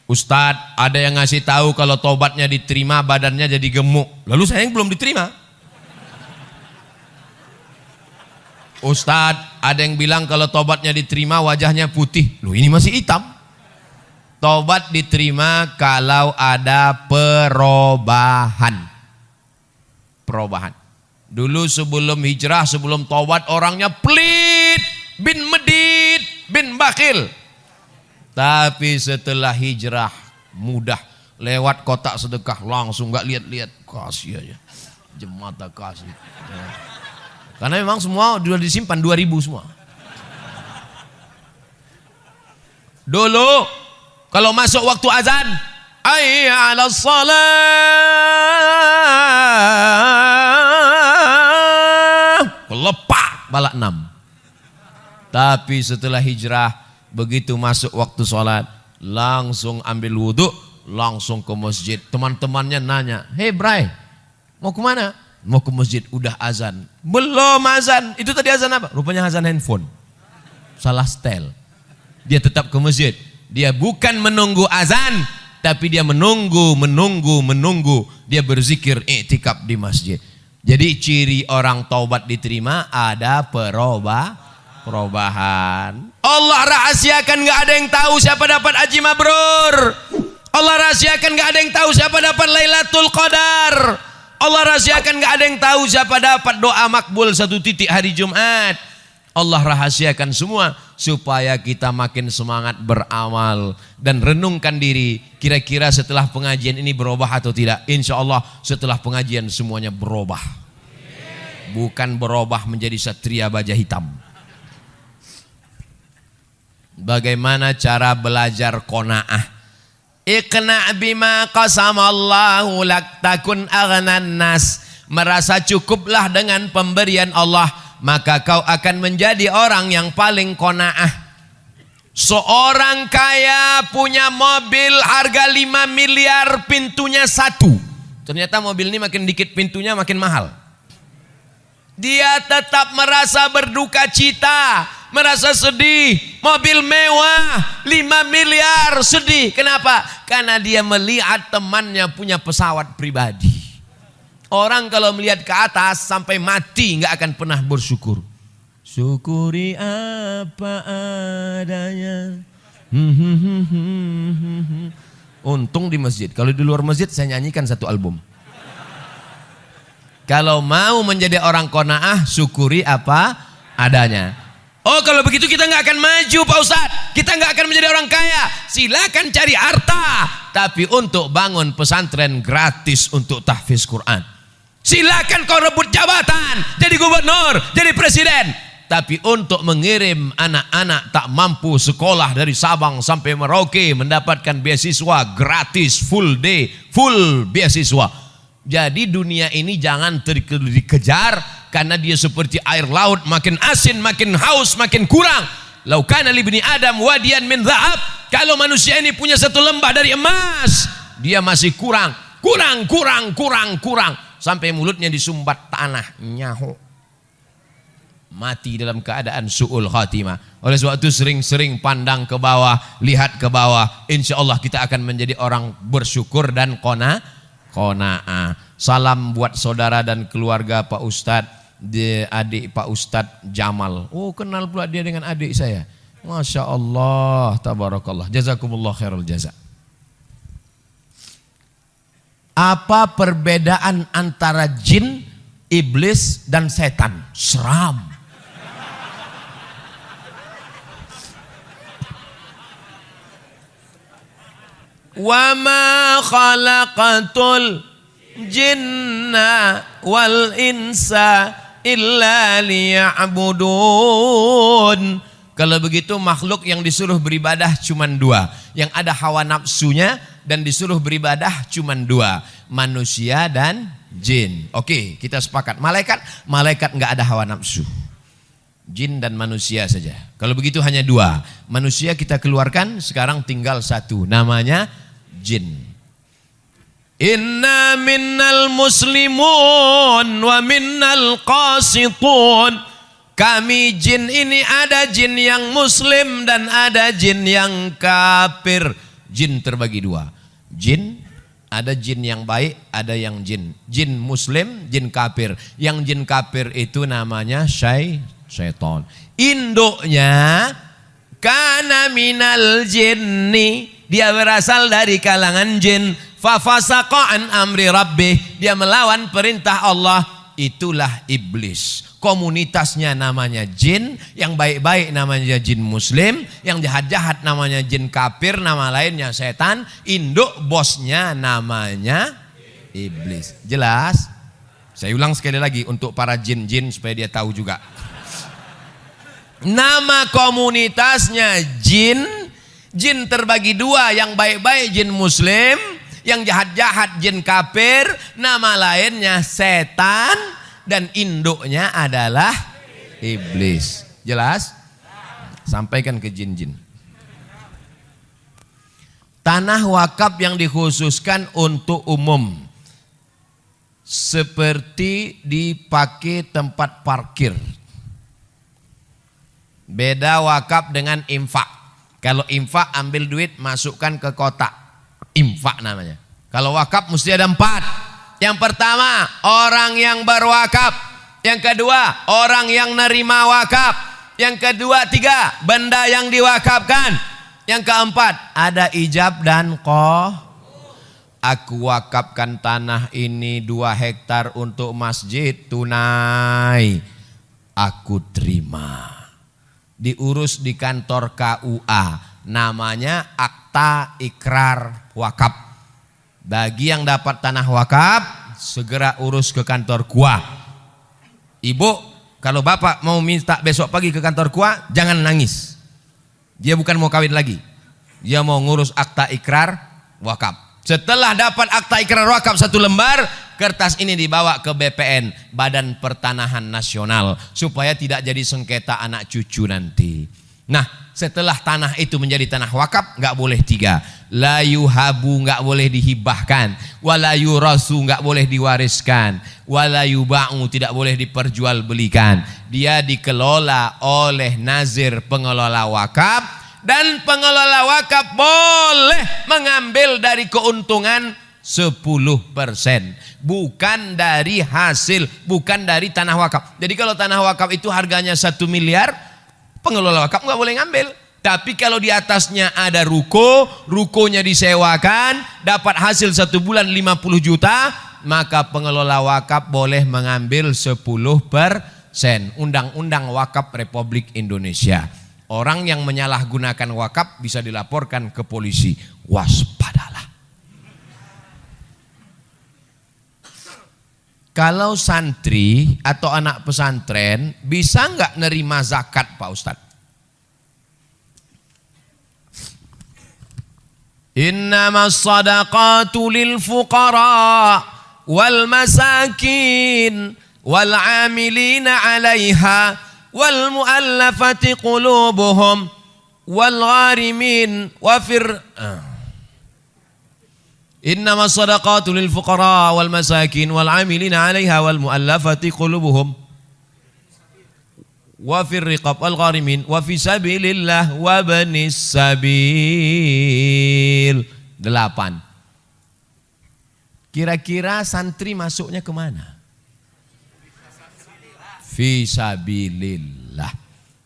Ustadz, ada yang ngasih tahu kalau taubatnya diterima badannya jadi gemuk. Lalu saya yang belum diterima. Ustadz, ada yang bilang kalau taubatnya diterima wajahnya putih. Loh, ini masih hitam. Taubat diterima kalau ada perubahan. Perubahan. Dulu sebelum hijrah, sebelum taubat orangnya pelit, bin medit, bin bakil. Tapi setelah hijrah mudah, lewat kotak sedekah langsung nggak lihat-lihat, kasih aja, jemata kasih. Karena memang semua sudah disimpan 2000 semua. Dulu kalau masuk waktu azan, hayya 'alas shalah, lepak balak 6. Tapi setelah hijrah, begitu masuk waktu sholat, langsung ambil wudhu, langsung ke masjid. Teman-temannya nanya, "Hei Bray, mau kemana?" "Mau ke masjid." "Udah azan." "Belum azan." "Itu tadi azan apa?" Rupanya azan handphone. Salah setel. Dia tetap ke masjid. Dia bukan menunggu azan, tapi dia menunggu. Dia berzikir, iktikaf di masjid. Jadi ciri orang taubat diterima ada perubahan. Allah rahasiakan, gak ada yang tahu siapa dapat haji mabrur. Allah rahasiakan, gak ada yang tahu siapa dapat Lailatul Qadar. Allah rahasiakan, gak ada yang tahu siapa dapat doa makbul 1 titik hari Jumat. Allah rahasiakan semua supaya kita makin semangat beramal dan renungkan diri, kira-kira setelah pengajian ini berubah atau tidak. Insya Allah setelah pengajian semuanya berubah, bukan berubah menjadi satria baja hitam. Bagaimana cara belajar qanaah? Iqna' bima qasamallahu lak takun aghnan nas. Merasa cukuplah dengan pemberian Allah, maka kau akan menjadi orang yang paling qanaah. Seorang kaya punya mobil harga 5 miliar, pintunya 1. Ternyata mobil ini makin dikit pintunya makin mahal. Dia tetap merasa berduka cita, merasa sedih. Mobil mewah 5 miliar, sedih. Kenapa? Karena dia melihat temannya punya pesawat pribadi. Orang kalau melihat ke atas sampai mati nggak akan pernah bersyukur. Syukuri apa adanya. Untung di masjid. Kalau di luar masjid saya nyanyikan 1 album. Kalau mau menjadi orang qanaah, syukuri apa adanya. Oh, kalau begitu kita nggak akan maju Pak Ustadz. Kita nggak akan menjadi orang kaya. Silakan cari harta, tapi untuk bangun pesantren gratis untuk tahfiz Quran. Silakan kau rebut jabatan, jadi gubernur, jadi presiden. Tapi untuk mengirim anak-anak tak mampu sekolah dari Sabang sampai Merauke mendapatkan beasiswa gratis, full day, full beasiswa. Jadi dunia ini jangan dikejar karena dia seperti air laut, makin asin, makin haus, makin kurang. Lau kana li ibni Adam wadiyan min dhahab. Kalau manusia ini punya 1 lembah dari emas, dia masih kurang. Sampai mulutnya disumbat tanah, nyahu. Mati dalam keadaan su'ul khatimah. Oleh sebab itu sering-sering pandang ke bawah, lihat ke bawah. Insya Allah kita akan menjadi orang bersyukur dan qanaah. Salam buat saudara dan keluarga Pak Ustadz, adik Pak Ustadz Jamal. Oh, kenal pula dia dengan adik saya. Masya Allah, tabarakallah. Jazakumullah khairul jaza. Apa perbedaan antara jin, iblis, dan setan? Seram. Wa ma khalaqatul jinna wal insa illa liya'budun. Kalau begitu makhluk yang disuruh beribadah cuma 2. Yang ada hawa nafsunya dan disuruh beribadah cuma 2. Manusia dan jin. Oke, kita sepakat. Malaikat nggak ada hawa nafsu. Jin dan manusia saja. Kalau begitu hanya 2. Manusia kita keluarkan, sekarang tinggal 1. Namanya jin. Inna minnal muslimun wa minnal qasitun. Kami jin ini ada jin yang muslim dan ada jin yang kafir. Jin terbagi 2. Jin, ada jin yang baik, ada yang jin. Jin muslim, jin kafir. Yang jin kafir itu namanya syaitan. Induknya kana minal jinni. Dia berasal dari kalangan jin. Fafasaqa an amri rabbih. Dia melawan perintah Allah. itulah iblis. Komunitasnya namanya jin, yang baik-baik namanya jin muslim, yang jahat-jahat namanya jin kafir, nama lainnya setan, induk bosnya namanya iblis. Jelas? Saya ulang sekali lagi untuk para jin-jin supaya dia tahu juga. Nama komunitasnya jin, jin terbagi dua, yang baik-baik jin muslim, yang jahat-jahat jin kafir, nama lainnya setan, dan induknya adalah iblis. Jelas? Sampaikan ke jin-jin. Tanah wakaf yang dikhususkan untuk umum, seperti dipakai tempat parkir. Beda wakaf dengan infak. Kalau infak ambil duit masukkan ke kotak, infak namanya. Kalau wakaf mesti ada 4. Yang pertama orang yang berwakaf, yang kedua orang yang nerima wakaf, yang kedua 3 benda yang diwakafkan, yang keempat ada ijab dan Aku wakafkan tanah ini 2 hektar untuk masjid tunai. Aku terima. Diurus di kantor KUA. Namanya akta ikrar wakaf. Bagi yang dapat tanah wakaf, segera urus ke kantor KUA. Ibu, kalau bapak mau minta besok pagi ke kantor KUA, jangan nangis. Dia bukan mau kawin lagi. Dia mau ngurus akta ikrar wakaf. Setelah dapat akta ikrar wakaf 1 lembar, kertas ini dibawa ke BPN, Badan Pertanahan Nasional, supaya tidak jadi sengketa anak cucu nanti. Nah, setelah tanah itu menjadi tanah wakaf, nggak boleh 3. La yuhabu, nggak boleh dihibahkan. Wala yurasu, nggak boleh diwariskan. Wala yuba'u, tidak boleh diperjualbelikan. Dia dikelola oleh nazir pengelola wakaf. Dan pengelola wakaf boleh mengambil dari keuntungan 10%. Bukan dari hasil, bukan dari tanah wakaf. Jadi kalau tanah wakaf itu harganya 1 miliar, pengelola wakaf nggak boleh ngambil. Tapi kalau di atasnya ada ruko, rukonya disewakan, dapat hasil 1 bulan 50 juta, maka pengelola wakaf boleh mengambil 10%. Undang-Undang Wakaf Republik Indonesia. Orang yang menyalahgunakan wakaf bisa dilaporkan ke polisi. Waspadalah. Kalau santri atau anak pesantren bisa nggak nerima zakat, Pak Ustadz? Innamas sadaqatu lil fuqara wal masakin wal amilina 'alaiha wal mu'allafati qulubuhum wal gharimin wa Innama sadaqatu lil fuqara wal masakin wal 'amilina 'alaiha wal mu'allafati qulubuhum wa fir riqab wal gharimin wa fi sabilillah wa banis sabil. 8. Kira-kira santri masuknya kemana? Fisabilillah.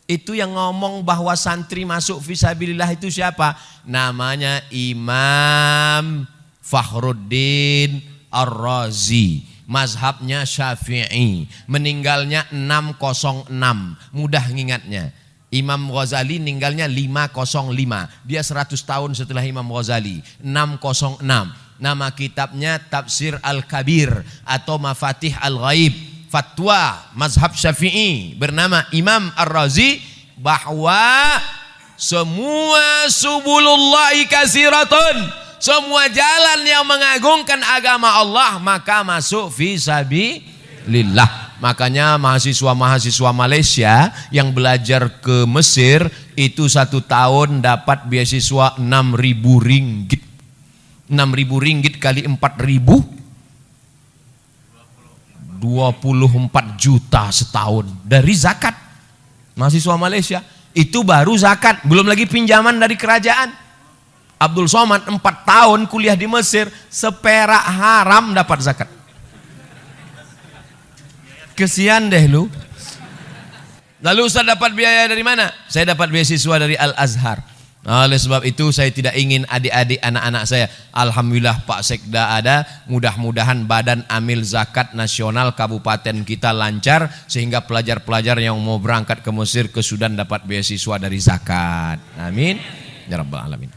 Itu yang ngomong bahwa santri masuk fisabilillah itu siapa? Namanya Imam Fakhruddin Ar-Razi. Mazhabnya Syafi'i. Meninggalnya 606. Mudah ngingatnya. Imam Ghazali meninggalnya 505. Dia 100 tahun setelah Imam Ghazali. 606. Nama kitabnya Tafsir Al-Kabir atau Mafatih Al-Ghaib. Fatwa mazhab Syafi'i bernama Imam Ar-Razi bahwa semua subulullahi kasiratun, semua jalan yang mengagungkan agama Allah maka masuk fisabilillah. Makanya mahasiswa-mahasiswa Malaysia yang belajar ke Mesir itu 1 tahun dapat beasiswa 6.000 ringgit. 6.000 ringgit kali 4.000 24 juta setahun dari zakat. Mahasiswa Malaysia itu baru zakat, belum lagi pinjaman dari kerajaan. Abdul Somad 4 tahun kuliah di Mesir, seperak haram dapat zakat. Kesian deh lu. Lalu Ustaz dapat biaya dari mana? Saya dapat beasiswa dari Al-Azhar. Oleh sebab itu saya tidak ingin adik-adik anak-anak saya, alhamdulillah Pak Sekda ada, mudah-mudahan badan amil zakat nasional kabupaten kita lancar sehingga pelajar-pelajar yang mau berangkat ke Mesir, ke Sudan dapat beasiswa dari zakat. Amin ya rabbal alamin.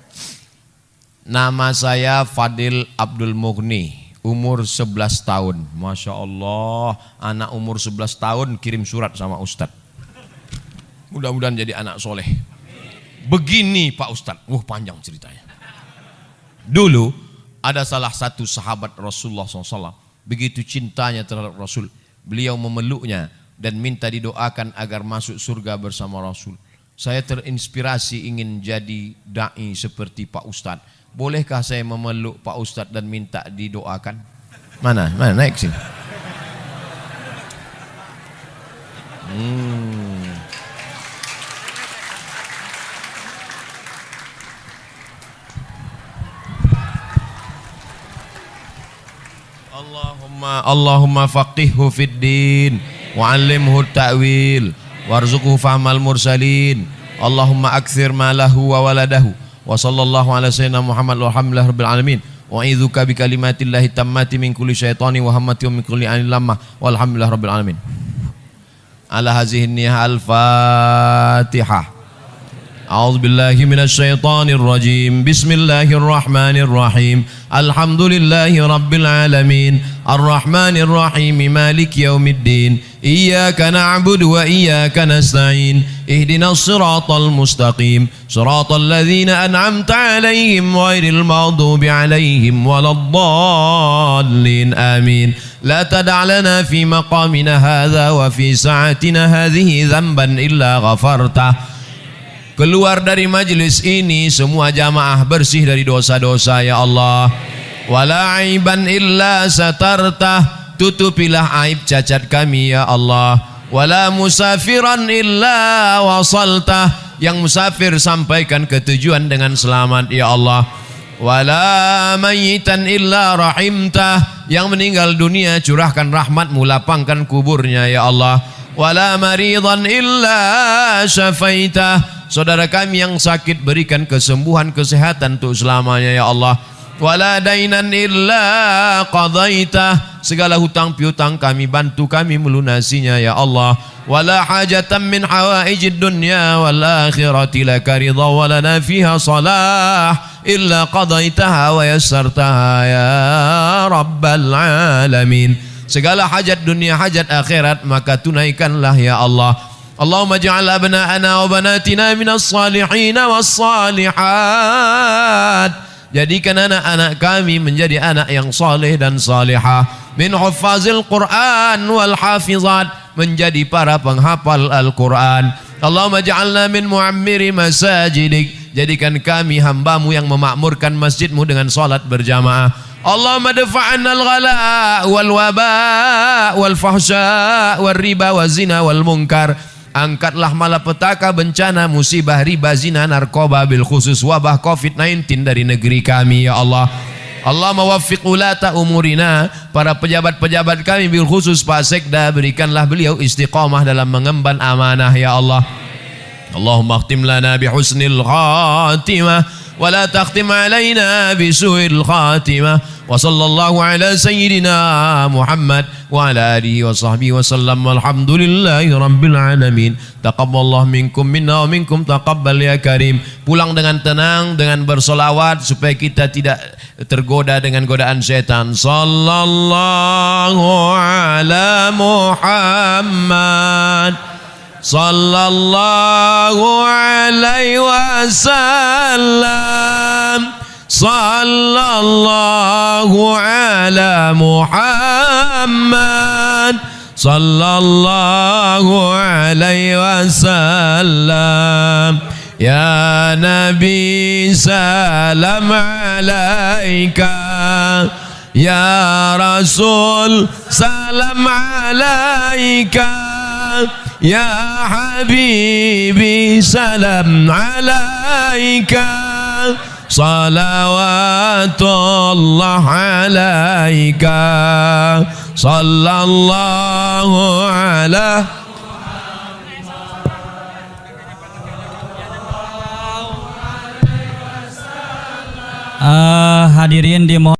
Nama saya Fadil Abdul Mughni, umur 11 tahun. Masya Allah, anak umur 11 tahun kirim surat sama Ustadz. Mudah-mudahan jadi anak soleh. Begini Pak Ustadz, panjang ceritanya. Dulu ada salah satu sahabat Rasulullah SAW, begitu cintanya terhadap Rasul, beliau memeluknya dan minta didoakan agar masuk surga bersama Rasul. Saya terinspirasi ingin jadi da'i seperti Pak Ustadz. Bolehkah saya memeluk Pak Ustadz dan minta didoakan? Mana naik sini. Allahumma faqihhu fid din wa 'allimhu ta'wil warzuqhu fahmal mursalin. Allahumma akthir malahu wa waladahu wa sallallahu ala sayyidina Muhammad walhamdulillahi rabbil alamin. Wa a'udzuka bi kalimatillahi tammati min kulli syaitani wa hammati wa min kulli ainin lamah walhamdulillahi rabbil alamin. Ala hazihi niyah al-Fatihah. A'udzu billahi minasy syaithanir rajim. Bismillahirrahmanir rahim. Alhamdulillahi rabbil alamin. Arrahmanir rahim. Maliki yaumiddin. Iyyaka na'budu wa iyyaka nasta'in. Ihdinas siratal mustaqim. Siratal ladzina an'amta 'alaihim ghairil maghdubi 'alaihim waladdallin. Amin. La tada' lana fi maqamina hadza wa fi sa'atina hadhihi dzamban illa ghafartah. Keluar dari majlis ini semua jamaah bersih dari dosa-dosa ya Allah. Wala aiban illa satartah, tutupilah aib cacat kami ya Allah. Wala musafiran illa wasaltah, yang musafir sampaikan ke tujuan dengan selamat ya Allah. Wala mayitan illa rahimtah, yang meninggal dunia curahkan rahmatmu, lapangkan kuburnya ya Allah. Wala maridan illa syafaitah, saudara kami yang sakit berikan kesembuhan, kesehatan untuk selamanya ya Allah. Wala dainan illa qadaitah, segala hutang piutang kami bantu kami melunasinya ya Allah. Wala hajatan min hawaijid dunya wal akhirati laka ridha wa lana fiha salah illa qadaitaha wa yassartaha ya rabbal alamin. Segala hajat dunia, hajat akhirat maka tunaikanlah ya Allah. Allahumma ja'al abna'ana wa banatina minas salihin was salihat. Jadikan anak-anak kami menjadi anak yang saleh dan salihah. Min huffazil Qur'an wal hafizat, menjadi para penghafal Al-Quran. Allahumma ja'alna min mu'ammiri masajidik, jadikan kami hambamu yang memakmurkan masjidmu dengan salat berjamaah. Allahumma dafa'anna al-ghala wal waba wal fahsya wal riba wal zina wal munkar. Angkatlah malapetaka, bencana, musibah, riba, zina, narkoba, bil khusus wabah COVID-19 dari negeri kami ya Allah. Allahumma waffiq ulata umurina, para pejabat-pejabat kami bil khusus Pak Sekda, berikanlah beliau istiqamah dalam mengemban amanah ya Allah. Allahumma akhtim lana bi husnil khatimah ولا تختم علينا بسوء الخاتمة وصلى الله على سيدنا محمد وعلى آله وصحبه وسلم والحمد لله رب العالمين. تقبل الله منكم منا ومنكم تقبل ya karim. Pulang dengan tenang, dengan bersolawat supaya kita tidak tergoda dengan godaan setan. Sallallahu ala Muhammad sallallahu alaihi wasallam. Sallallahu ala Muhammad sallallahu alaihi wasallam. Ya Nabi salam alaika, ya Rasul salam alaika, ya Habibi salam alaika, salawatullah alaika, sallallahu ala hadirin dimohon